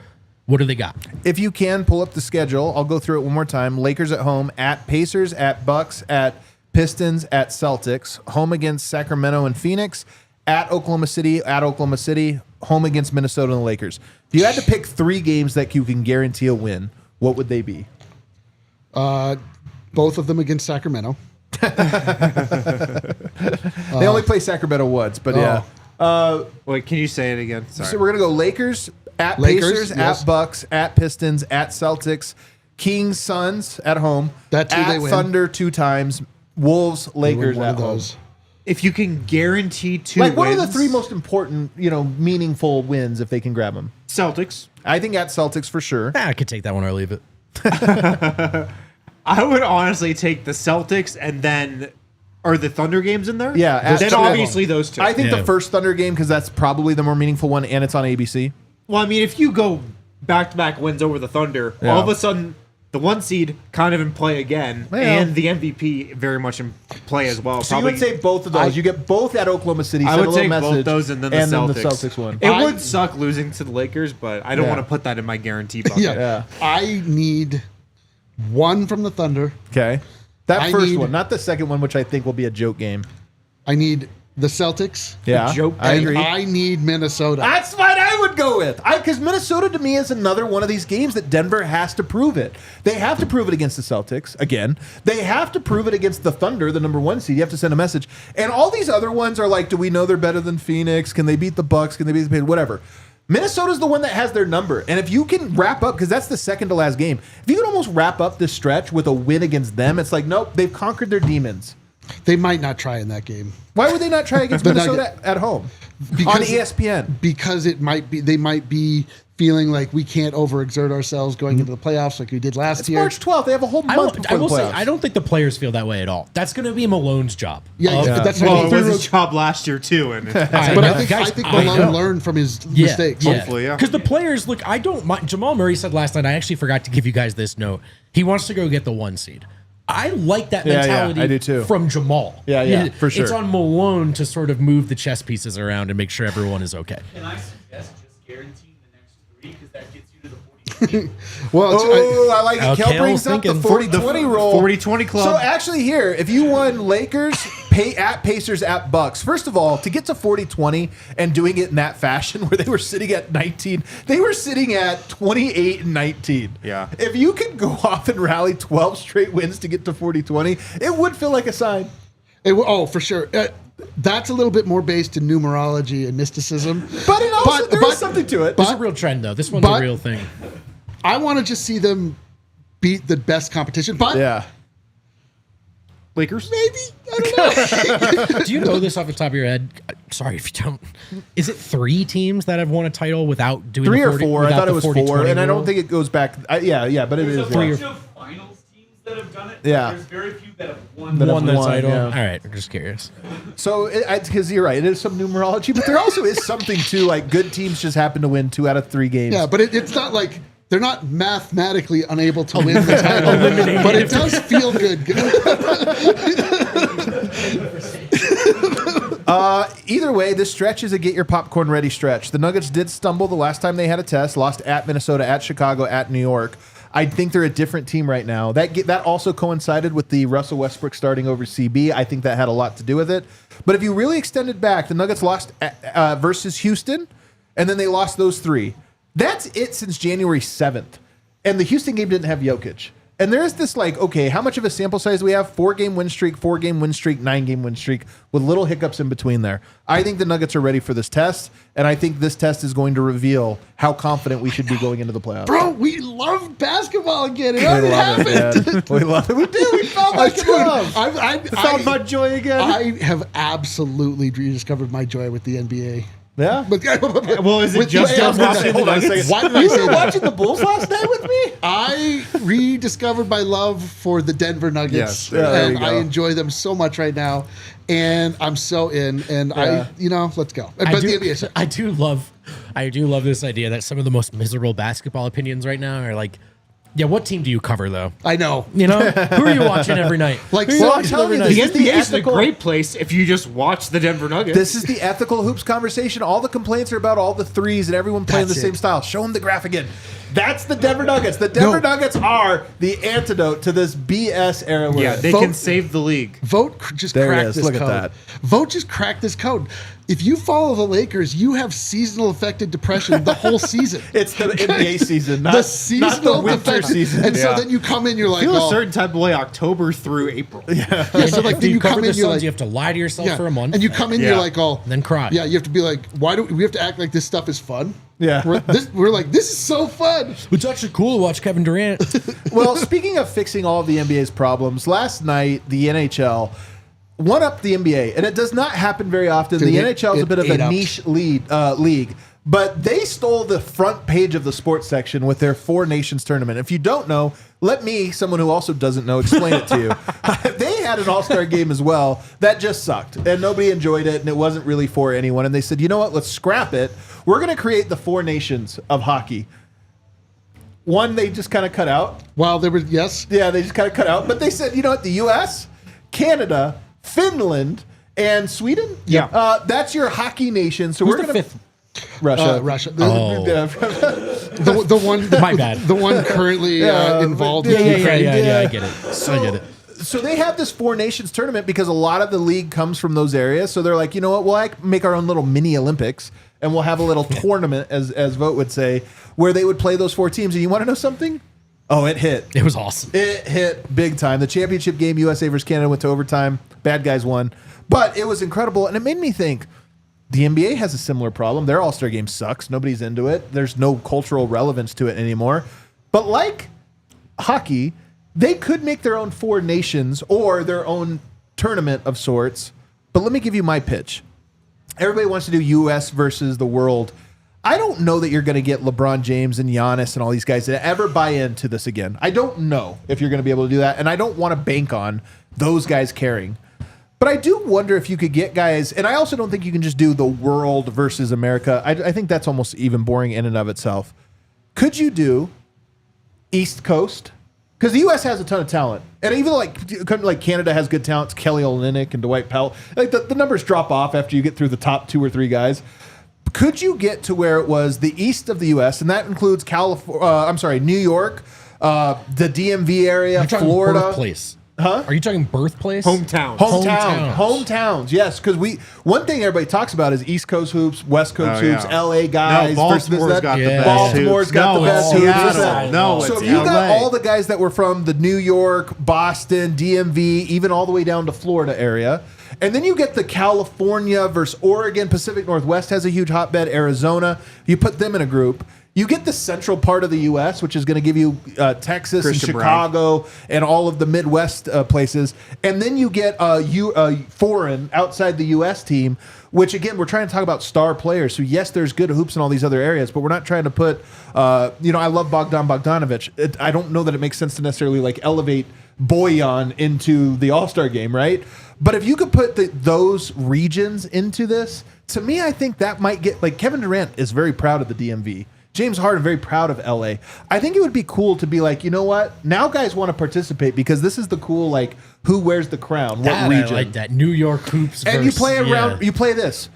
What do they got? If you can, pull up the schedule. I'll go through it one more time. Lakers at home, at Pacers, at Bucks, at Pistons, at Celtics, home against Sacramento and Phoenix, at Oklahoma City, home against Minnesota and the Lakers. If you had to pick 3 games that you can guarantee a win, what would they be? Both of them against Sacramento. They only play Sacramento once, but yeah. Wait, can you say it again? Sorry. So we're going to go Lakers, at Lakers, Pacers, yes. at Bucks, at Pistons, at Celtics, Kings, Suns at home, That too, at they win. Thunder 2 times, Wolves, Lakers One at of home. those. If you can guarantee 2 Like, what are the wins, 3 most important, meaningful wins if they can grab them? Celtics. I think at Celtics for sure. I could take that one or leave it. I would honestly take the Celtics and then... Are the Thunder games in there? Yeah, at Then Thunder. obviously those 2. I think Yeah. the first Thunder game, because that's probably the more meaningful one, and it's on ABC. Well, I mean, if you go back-to-back wins over the Thunder, Yeah. all of a sudden the 1 seed kind of in play again, Yeah. and the MVP very much in play as well. So you would say both of those. You get both at Oklahoma City. I send a would little take message, both those and then the Celtics. one. It would suck losing to the Lakers, but I don't Yeah. want to put that in my guarantee bucket. Yeah. I need 1 from the Thunder. Okay. That I first need- one, not the second one, which I think will be a joke game. I need the Celtics. Yeah, joke I And agree. I need Minnesota. That's what I would go with. Because Minnesota to me is another one of these games that Denver has to prove it. They have to prove it against the Celtics again. They have to prove it against the Thunder, the number 1 seed. You have to send a message. And all these other ones are like, do we know they're better than Phoenix? Can they beat the Bucks? Can they beat the Pacers? Whatever. Minnesota's the one that has their number. And if you can wrap up, because that's the second to last game, if you can almost wrap up this stretch with a win against them, it's like, nope, they've conquered their demons. They might not try in that game. Why would they not try against Minnesota at home on ESPN? Because they might be feeling like we can't overexert ourselves going into the playoffs like we did last year. March 12th. They have a whole month before the playoffs. I don't think the players feel that way at all. That's going to be Malone's job. That's Well, it was his job last year too, and but I think Malone learned from his mistakes. Hopefully, yeah. Because the players, look, I don't mind. Jamal Murray said last night, I actually forgot to give you guys this note. He wants to go get the 1 seed. I like that mentality I do too. from Jamal. Yeah, for sure. It's on Malone to sort of move the chess pieces around and make sure everyone is okay. Can I suggest just guaranteeing the next 3 because that gets you to the 40? Well, I like it. Okay, Kel brings up the 40-20 roll. 40-20 club. So actually here, if you won Lakers, at Pacers, at Bucks, first of all, to get to 40-20 and doing it in that fashion where they were sitting at 19, they were sitting at 28 and 19. Yeah. If you could go off and rally 12 straight wins to get to 40-20, it would feel like a sign. For sure. That's a little bit more based in numerology and mysticism. But it also, there is something to it. It's a real trend, though. This one's a real thing. I want to just see them beat the best competition. But Yeah. Lakers? maybe. I don't know. Do you know this off the top of your head? Sorry if you don't. Is it 3 teams that have won a title without doing 3 the or 40, 4. I thought it was 4, and I don't rule? think it goes back. Yeah, but it There's is. a bunch Yeah. of finals teams that have done it. Yeah. There's very few that have won. That have won the won, title. yeah. All right, I'm just curious. So, because you're right, it is some numerology, but there also is something to like good teams just happen to win 2 out of 3 games. Yeah, but it's not like they're not mathematically unable to win the title, but it does feel good. Either way, this stretch is a get your popcorn ready stretch. The Nuggets did stumble the last time they had a test, lost at Minnesota, at Chicago, at New York. I think they're a different team right now. That also coincided with the Russell Westbrook starting over CB. I think that had a lot to do with it. But if you really extend it back, the Nuggets lost versus Houston, and then they lost those 3. That's it since January 7th. And the Houston game didn't have Jokic. And there's this like, okay, how much of a sample size do we have? 4-game win streak, 4-game win streak, 9-game win streak with little hiccups in between there. I think the Nuggets are ready for this test, and I think this test is going to reveal how confident we should be going into the playoffs. Bro, we love basketball again. It already happened. We love it. We do. We found like love. I Found my joy again. I have absolutely rediscovered my joy with the NBA. Yeah. But, Well, is it with just the- us watching Hold the on a Nuggets? second. Why did I You say were that? watching the Bulls last night with me? I rediscovered my love for the Denver Nuggets, Yes. Yeah, there and you I go. enjoy them so much right now. And I'm so in, and Yeah. let's go. But the NBA, I do love this idea that some of the most miserable basketball opinions right now are like, yeah, what team do you cover though? I know. You know, who are you watching every night? Like, Who are so you I'm watching telling every you, night? The This is the NBA is a ethical- great place if you just watch the Denver Nuggets. This is the ethical hoops conversation. All the complaints are about all the threes and everyone playing That's the same it. style. Show them the graph again. That's the Denver Nuggets. The Denver Nuggets are the antidote to this BS era. we're Yeah, in. they Vogt- can save the league. Vogt just There it cracked is. this Look at code. that. Vogt just cracked this code. If you follow the Lakers, you have seasonal affected depression the whole season. It's the NBA season, The seasonal not the winter affected- season. And Yeah. so then you come in, you're like, Feel oh, a certain type of way October through April. yeah. So like If then you you cover come the in, you're Suns, like, you have to lie to yourself yeah. for a month, and you come in, Yeah. you're like, oh, and then cry. yeah. You have to be like, why do we have to act like this stuff is fun? Yeah. We're like, this is so fun. It's actually cool to watch Kevin Durant. Well, speaking of fixing all of the NBA's problems, last night the NHL one up the NBA, and it does not happen very often. Dude, the it- NHL is a it bit of ate a up. niche league, but they stole the front page of the sports section with their Four Nations tournament. If you don't know, let me, someone who also doesn't know, explain it to you. They had an all-star game as well that just sucked, and nobody enjoyed it, and it wasn't really for anyone. And they said, you know what, let's scrap it. We're going to create the Four Nations of hockey. One, they just kind of cut out. While there was, yes. Yeah, they just kind of cut out. But they said, you know what, the U.S., Canada, Finland, and Sweden? Yeah. That's your hockey nation. So Who's we're the going to... fifth? Russia. Russia. Oh. The one. My bad. The one currently involved. yeah, in yeah, Ukraine. Yeah, I get it. I get it. So they have this Four Nations tournament because a lot of the league comes from those areas. So they're like, you know what, we'll make our own little mini Olympics, and we'll have a little tournament, as Vogt would say, where they would play those four teams. And you want to know something? Oh, it hit. It was awesome. It hit big time. The championship game, USA versus Canada, went to overtime. Bad guys won. But it was incredible, and it made me think, The NBA has a similar problem. Their All-Star game sucks. Nobody's into it. There's no cultural relevance to it anymore. But like hockey, they could make their own 4 nations or their own tournament of sorts. But let me give you my pitch. Everybody wants to do U.S. versus the world. I don't know that you're going to get LeBron James and Giannis and all these guys to ever buy into this again. I don't know if you're going to be able to do that, and I don't want to bank on those guys caring. But I do wonder if you could get guys, and I also don't think you can just do the world versus America. I think that's almost even boring in and of itself. Could you do East Coast? Because the U.S. has a ton of talent. And even like Canada has good talent. It's Kelly Olynyk and Dwight Powell. Like the numbers drop off after you get through the top 2 or 3 guys. Could you get to where it was the east of the U.S., and that includes New York, the DMV area, Florida? Birthplace. Huh? Are you talking birthplace? Hometowns. Yes, because one thing everybody talks about is East Coast hoops, West Coast hoops, LA guys. Baltimore's got the best. Baltimore's got the best hoops. Seattle. No, so it's if you LA. got all the guys that were from the New York, Boston, DMV, even all the way down to Florida area, and then you get the California versus Oregon, Pacific Northwest has a huge hotbed, Arizona. You put them in a group. You get the central part of the U.S., which is going to give you Texas Christian and Chicago and all of the Midwest places. And then you get a foreign outside the U.S. team, which, again, we're trying to talk about star players. So, yes, there's good hoops in all these other areas, but we're not trying to put, I love Bogdanovic. I don't know that it makes sense to necessarily elevate Bojan into the All-Star game, right? But if you could put those regions into this, to me, I think that might get, Kevin Durant is very proud of the DMV. James Harden very proud of LA. I think it would be cool to be like, you know what? Now guys want to participate because this is the cool, who wears the crown, what region. I like that. New York hoops. And you play around, you play this.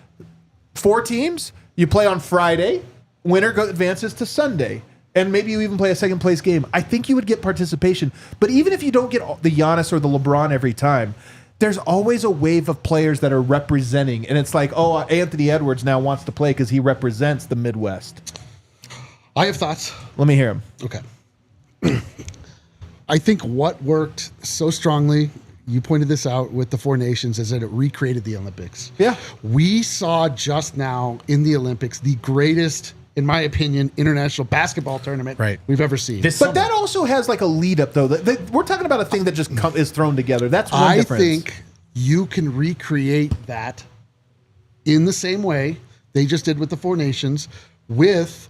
4 teams, you play on Friday, winner advances to Sunday. And maybe you even play a second place game. I think you would get participation. But even if you don't get the Giannis or the LeBron every time, there's always a wave of players that are representing. And it's like, oh, Anthony Edwards now wants to play because he represents the Midwest. I have thoughts. Let me hear them. Okay. I think what worked so strongly, you pointed this out with the 4 nations, is that it recreated the Olympics. Yeah. We saw just now in the Olympics the greatest, in my opinion, international basketball tournament we've ever seen. But that also has a lead up, though. We're talking about a thing that just is thrown together. That's one difference. I think you can recreate that in the same way they just did with the 4 nations with...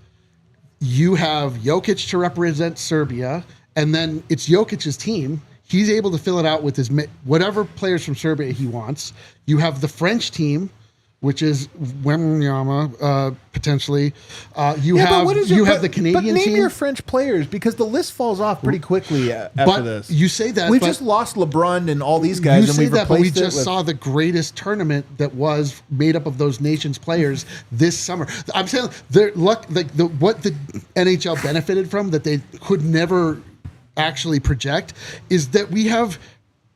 You have Jokic to represent Serbia, and then it's Jokic's team. He's able to fill it out with his whatever players from Serbia he wants. You have the French team, which is Wembanyama, potentially. You have the Canadian team. But name your French players, because the list falls off pretty quickly after this. You say that. We just lost LeBron and all these guys, and we've replaced but we just saw the greatest tournament that was made up of those nations players this summer. I'm saying what the NHL benefited from that they could never actually project is that we have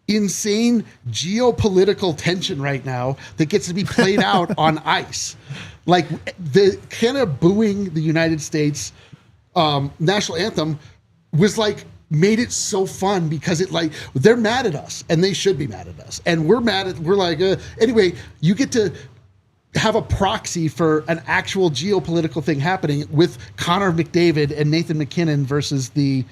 insane geopolitical tension right now that gets to be played out on ice. The Canada booing the United States national anthem was made it so fun because they're mad at us and they should be mad at us. And anyway, you get to have a proxy for an actual geopolitical thing happening with Connor McDavid and Nathan McKinnon versus the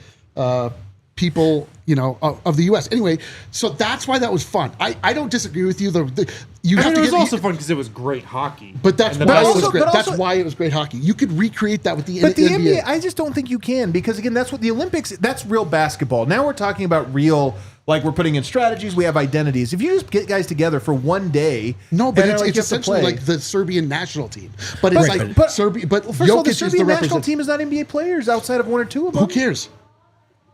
people, of the U.S. Anyway, so that's why that was fun. I don't disagree with you. It was also fun because it was great hockey. But that's why it was great. That's why it was great hockey. You could recreate that with the NBA. But the NBA, I just don't think you can, because again, that's what the Olympics. That's real basketball. Now we're talking about real. We're putting in strategies. We have identities. If you just get guys together for one day, no, but it's essentially like the Serbian national team. But it's Serbia. But first of all, the Serbian national team is not NBA players outside of 1 or 2 of them. Who cares?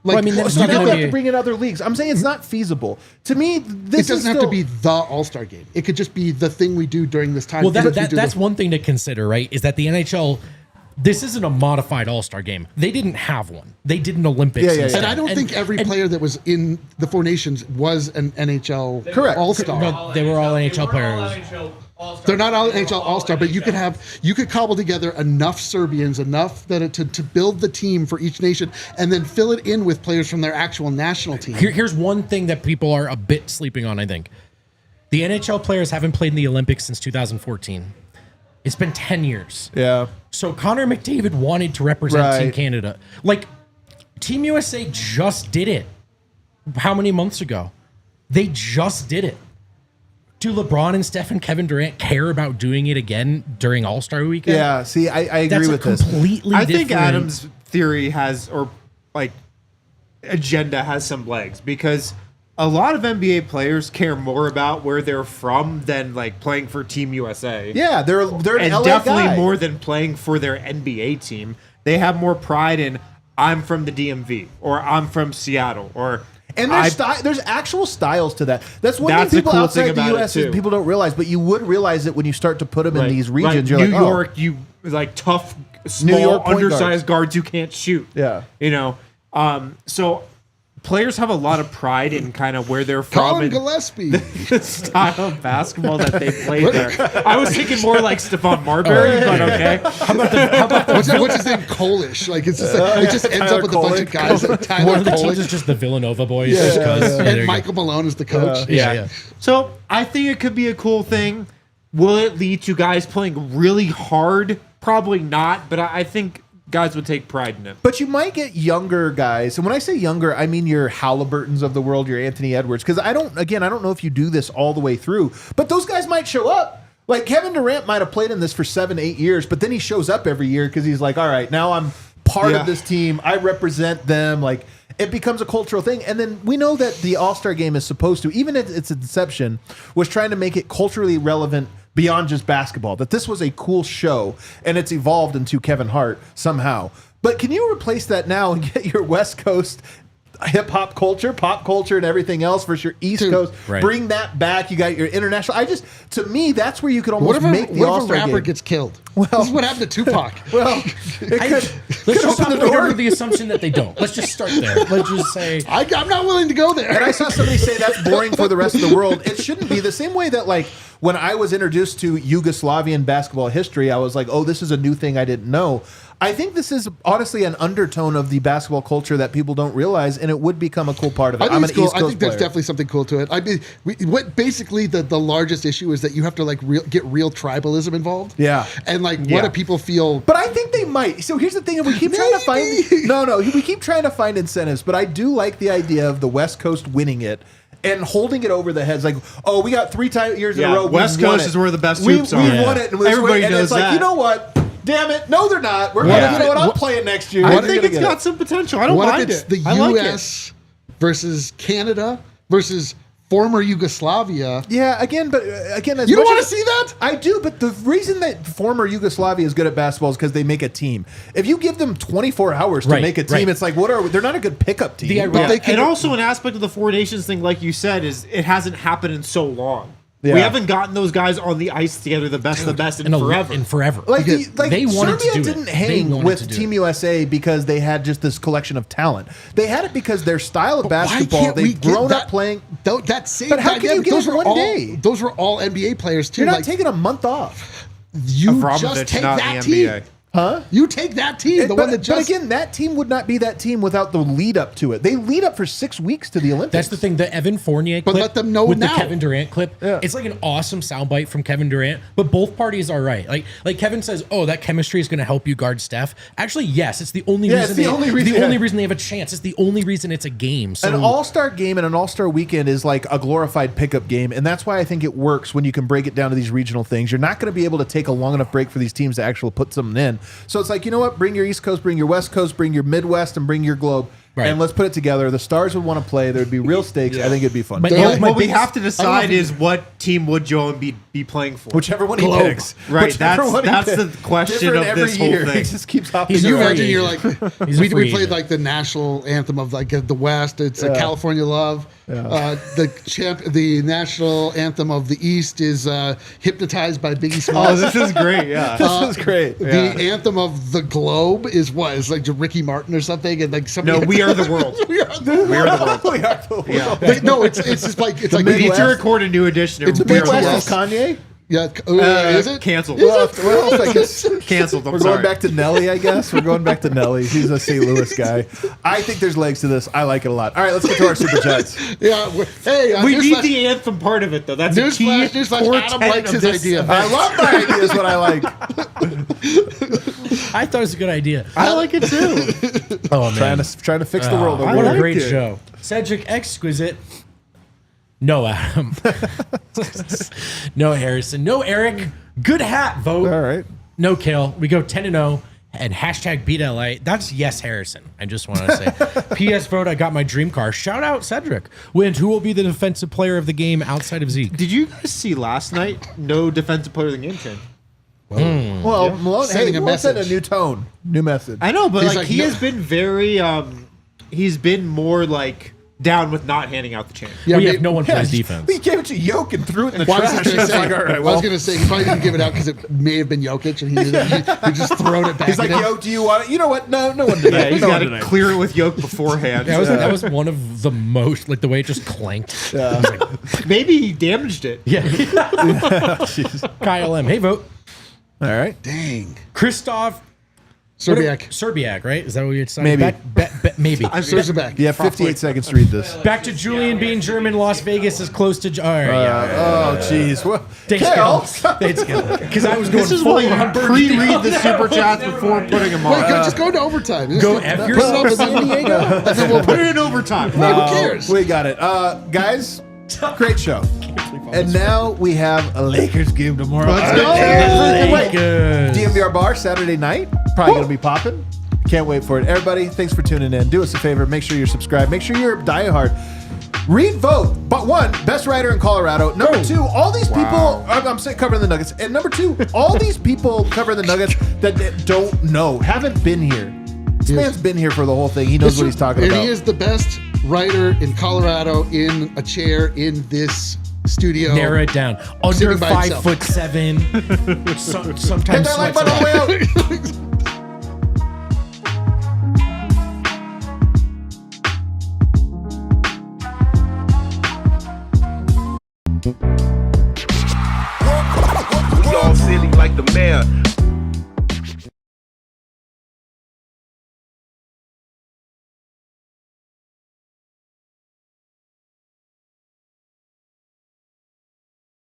You have to bring in other leagues. I'm saying it's not feasible. To me, this it doesn't have to be the All-Star game. It could just be the thing we do during this time. Well, that's one thing to consider, right? Is that the NHL, this isn't a modified All-Star game. They didn't have one. They did an Olympics. Yeah. And I don't think every player that was in the 4 nations was an NHL All-Star. No, they were all NHL players. They're not all NHL All-Star, but you could cobble together enough Serbians, enough that to build the team for each nation, and then fill it in with players from their actual national team. Here's one thing that people are a bit sleeping on, I think. The NHL players haven't played in the Olympics since 2014. It's been 10 years. Yeah. So Connor McDavid wanted to represent Team Right. Canada. Like, Team USA just did it. How many months ago? They just did it. Do LeBron and Steph and Kevin Durant care about doing it again during All-Star Weekend? Yeah. See, I agree That's with a this. completely I different... think Adam's theory has, or like agenda has some legs, because a lot of NBA players care more about where they're from than like playing for Team USA. Yeah, they're an And LA definitely guy. more than playing for their NBA team. They have more pride in, I'm from the DMV, or I'm from Seattle, or And there's actual styles to that. That's one That's thing the people cool outside thing the about it, U.S. too. people don't realize, but you would realize it when you start to put them in Right, these right. regions. You're New like, oh. York, you like tough, small, York point undersized guards who can't shoot. Yeah. You know, so players have a lot of pride in kind of where they're from Colin and Gillespie. the style of basketball that they play there. I was thinking more like Stephon Marbury, but okay. What's his name? Kolish. Like it's just like, it just ends up with a bunch of guys like Tyler One of the teams is Kolish. just the Villanova boys. just 'cause- yeah, there And you go. Michael Malone is the coach. Yeah. So I think it could be a cool thing. Will it lead to guys playing really hard? Probably not, but I think guys would take pride in it. But you might get younger guys. And when I say younger, I mean your Halliburtons of the world, your Anthony Edwards. Because I don't know if you do this all the way through, but those guys might show up. Like Kevin Durant might have played in this for 7-8 years, but then he shows up every year because he's like, all right, now I'm part Yeah. of this team. I represent them. Like it becomes a cultural thing. And then we know that the All-Star game is supposed to, even at its inception, was trying to make it culturally relevant beyond just basketball, that this was a cool show, and it's evolved into Kevin Hart somehow. But can you replace that now and get your West Coast hip-hop culture, pop culture, and everything else versus your East Coast? Right. Bring that back. You got your international. To me, that's where you could almost make the What if a All-Star rapper game. gets killed? This is what happened to Tupac. Well, it could Let's just open the operate door. under the assumption that they don't. Let's just start there. Let's just say... I'm not willing to go there. And I saw somebody say that's boring for the rest of the world. It shouldn't be. The same way that, like, when I was introduced to Yugoslavian basketball history, I was like, oh, this is a new thing I didn't know. I think this is honestly an undertone of the basketball culture that people don't realize, and it would become a cool part of it. I think I'm it's an cool. East Coast I think there's player. definitely something cool to it. I mean, what basically the largest issue is that you have to like get real tribalism involved. Yeah. And like, Yeah. what do people feel? But I think they might. So here's the thing: we keep trying to find we keep trying to find incentives. But I do like the idea of the West Coast winning it and holding it over the heads. Like, oh, we got 3 years in a row. West we've won Coast it. is where the best we hoops are. won it, and Everybody and knows it's like, that. you know what? Damn it! No, they're not. We're Yeah. gonna, you know what? I'm playing next year. I We're think gonna it's get got it. some potential. I don't What mind if it's it. the I like it. U.S. versus Canada versus former Yugoslavia? Yeah, again, but again, as You don't much want to as- see that? I do, but the reason that former Yugoslavia is good at basketball is because they make a team. If you give them 24 hours to Right, make a team, right. it's like, what are we? They're not a good pickup team. The Yeah. ironic- And also an aspect of the Four Nations thing, like you said, is it hasn't happened in so long. Yeah. We haven't gotten those guys on the ice together, the best of the best, in forever. In forever. Like, They wanted to Serbia do it. didn't They hang wanted with to do Team it. USA because they had just this collection of talent. They had it because their style of basketball, Why can't we they've get grown that, up playing. That same But how can you dynamic, get those it were one all, day? Those were all NBA players too. You're not like, taking a month off. you Abramovich, just take not that the NBA. team. Huh? You take that team, the but, one that just. but again, that team would not be that team without the lead up to it. They lead up for 6 weeks to the Olympics. That's the thing. The Evan Fournier But clip let them know with now. the Kevin Durant clip. Yeah. It's like an awesome soundbite from Kevin Durant, but both parties are right. Like Kevin says, "Oh, that chemistry is going to help you guard Steph." Actually, yes, it's the only Yeah, reason. it's the only reason- only reason they have a chance. It's the only reason it's a game. So An all-star game and an all-star weekend is like a glorified pickup game, and that's why I think it works when you can break it down to these regional things. You're not going to be able to take a long enough break for these teams to actually put something in. So it's like, you know what? Bring your East Coast, bring your West Coast, bring your Midwest, and bring your Globe, Right. and let's put it together. The stars would want to play. There'd be real stakes. I think it'd be fun. But What, my what we biggest- have to decide is what team would Joel Embiid be playing for. Whichever one he Globe. picks. Right, Whichever that's- one he that's picks. the question Different of every this whole year. thing. He just keeps hopping. He's Can you a free imagine? You're agent. like, He's a we free played agent. like the national anthem of like the West. It's California Love. The national anthem of the East is Hypnotized by Biggie Oh, Smalls. this is great. Yeah. This is great. The anthem of the Globe is what? It's like Ricky Martin or something, and like somebody. No, we are the world. we are the We are the world. We are the Yeah. But no, it's just like it's like We need to Midwest. record a new edition. It's of the We Are the Midwest. World. Midwest is Kanye. Yeah, is it? Canceled. Well, I guess Canceled. I'm we're sorry. going back to Nelly, I guess. We're going back to Nelly. He's a St. Louis guy. I think there's legs to this. I like it a lot. All right, let's get to our Super Chats. Yeah. Hey, We need newsflash- the anthem part of it, though. That's a key Newsflash, core Adam tenet likes of his this idea. event. I love my idea is what I like. I thought it was a good idea. I like it too. Oh man, Trying to fix the world. over what here. a great it. show. Cedric Exquisite. No Adam. No Harrison. No Eric. Good hat vote. All right. No kill. We go 10-0 and hashtag beat LA. That's yes Harrison. I just want to say. PS vote. I got my dream car. Shout out Cedric. Wins. Who will be the defensive player of the game outside of Zeke? Did you guys see last night? No defensive player of the game change. Well, Malone, Sending a Malone said a message. new tone, new message. I know, but He's like like, he no. has been very he's been more like down with not handing out the chain. Yeah, we maybe- have no one Yeah, plays defense. He gave it to Yoke and threw it in the Well, I trash. was It's going like, all right, to well. say, he probably didn't give it out because it may have been Jokic, and he knew that he just thrown it back. He's like, at him. yo, do you want it? You know what? No one did Yeah, it. he's No got one to did it. clear it with Yoke beforehand. That was one of the most, like the way it just clanked. Maybe he damaged it. Yeah. Kyle M. Hey, vote. All right. Dang. Christoph Serbiak. Serbiak, right? Is that what you're saying? Maybe. Maybe. Serbiak. You have 58 seconds to read this. Back to Julian being German. Las Vegas is close to. All right, yeah. Oh, jeez. Well, Thanks, Kel. Because I was going This is full why you on pre-read the super chats before putting them Wait, on. just go to overtime. Just Go put F it up yourself, at the San end. Diego. And then we'll Put it in overtime. Who cares? We got it. Guys, great show. And now we have a Lakers game tomorrow. Let's go. Wait, Lakers. DNVR Bar Saturday night. Probably going to be popping. Can't wait for it. Everybody, thanks for tuning in. Do us a favor. Make sure you're subscribed. Make sure you're diehard. Read Vogt. But one, best writer in Colorado. Number two, all these people, I'm saying covering the Nuggets. And number two, all these people covering the Nuggets that don't know, haven't been here. This man's been here for the whole thing. He knows what he's talking and about. he is the best writer in Colorado in a chair in this studio. Narrow it down. Under Sitting by himself. 5'7". Sometimes Hit that like sweats button all the it way out. out. We all silly like the mayor.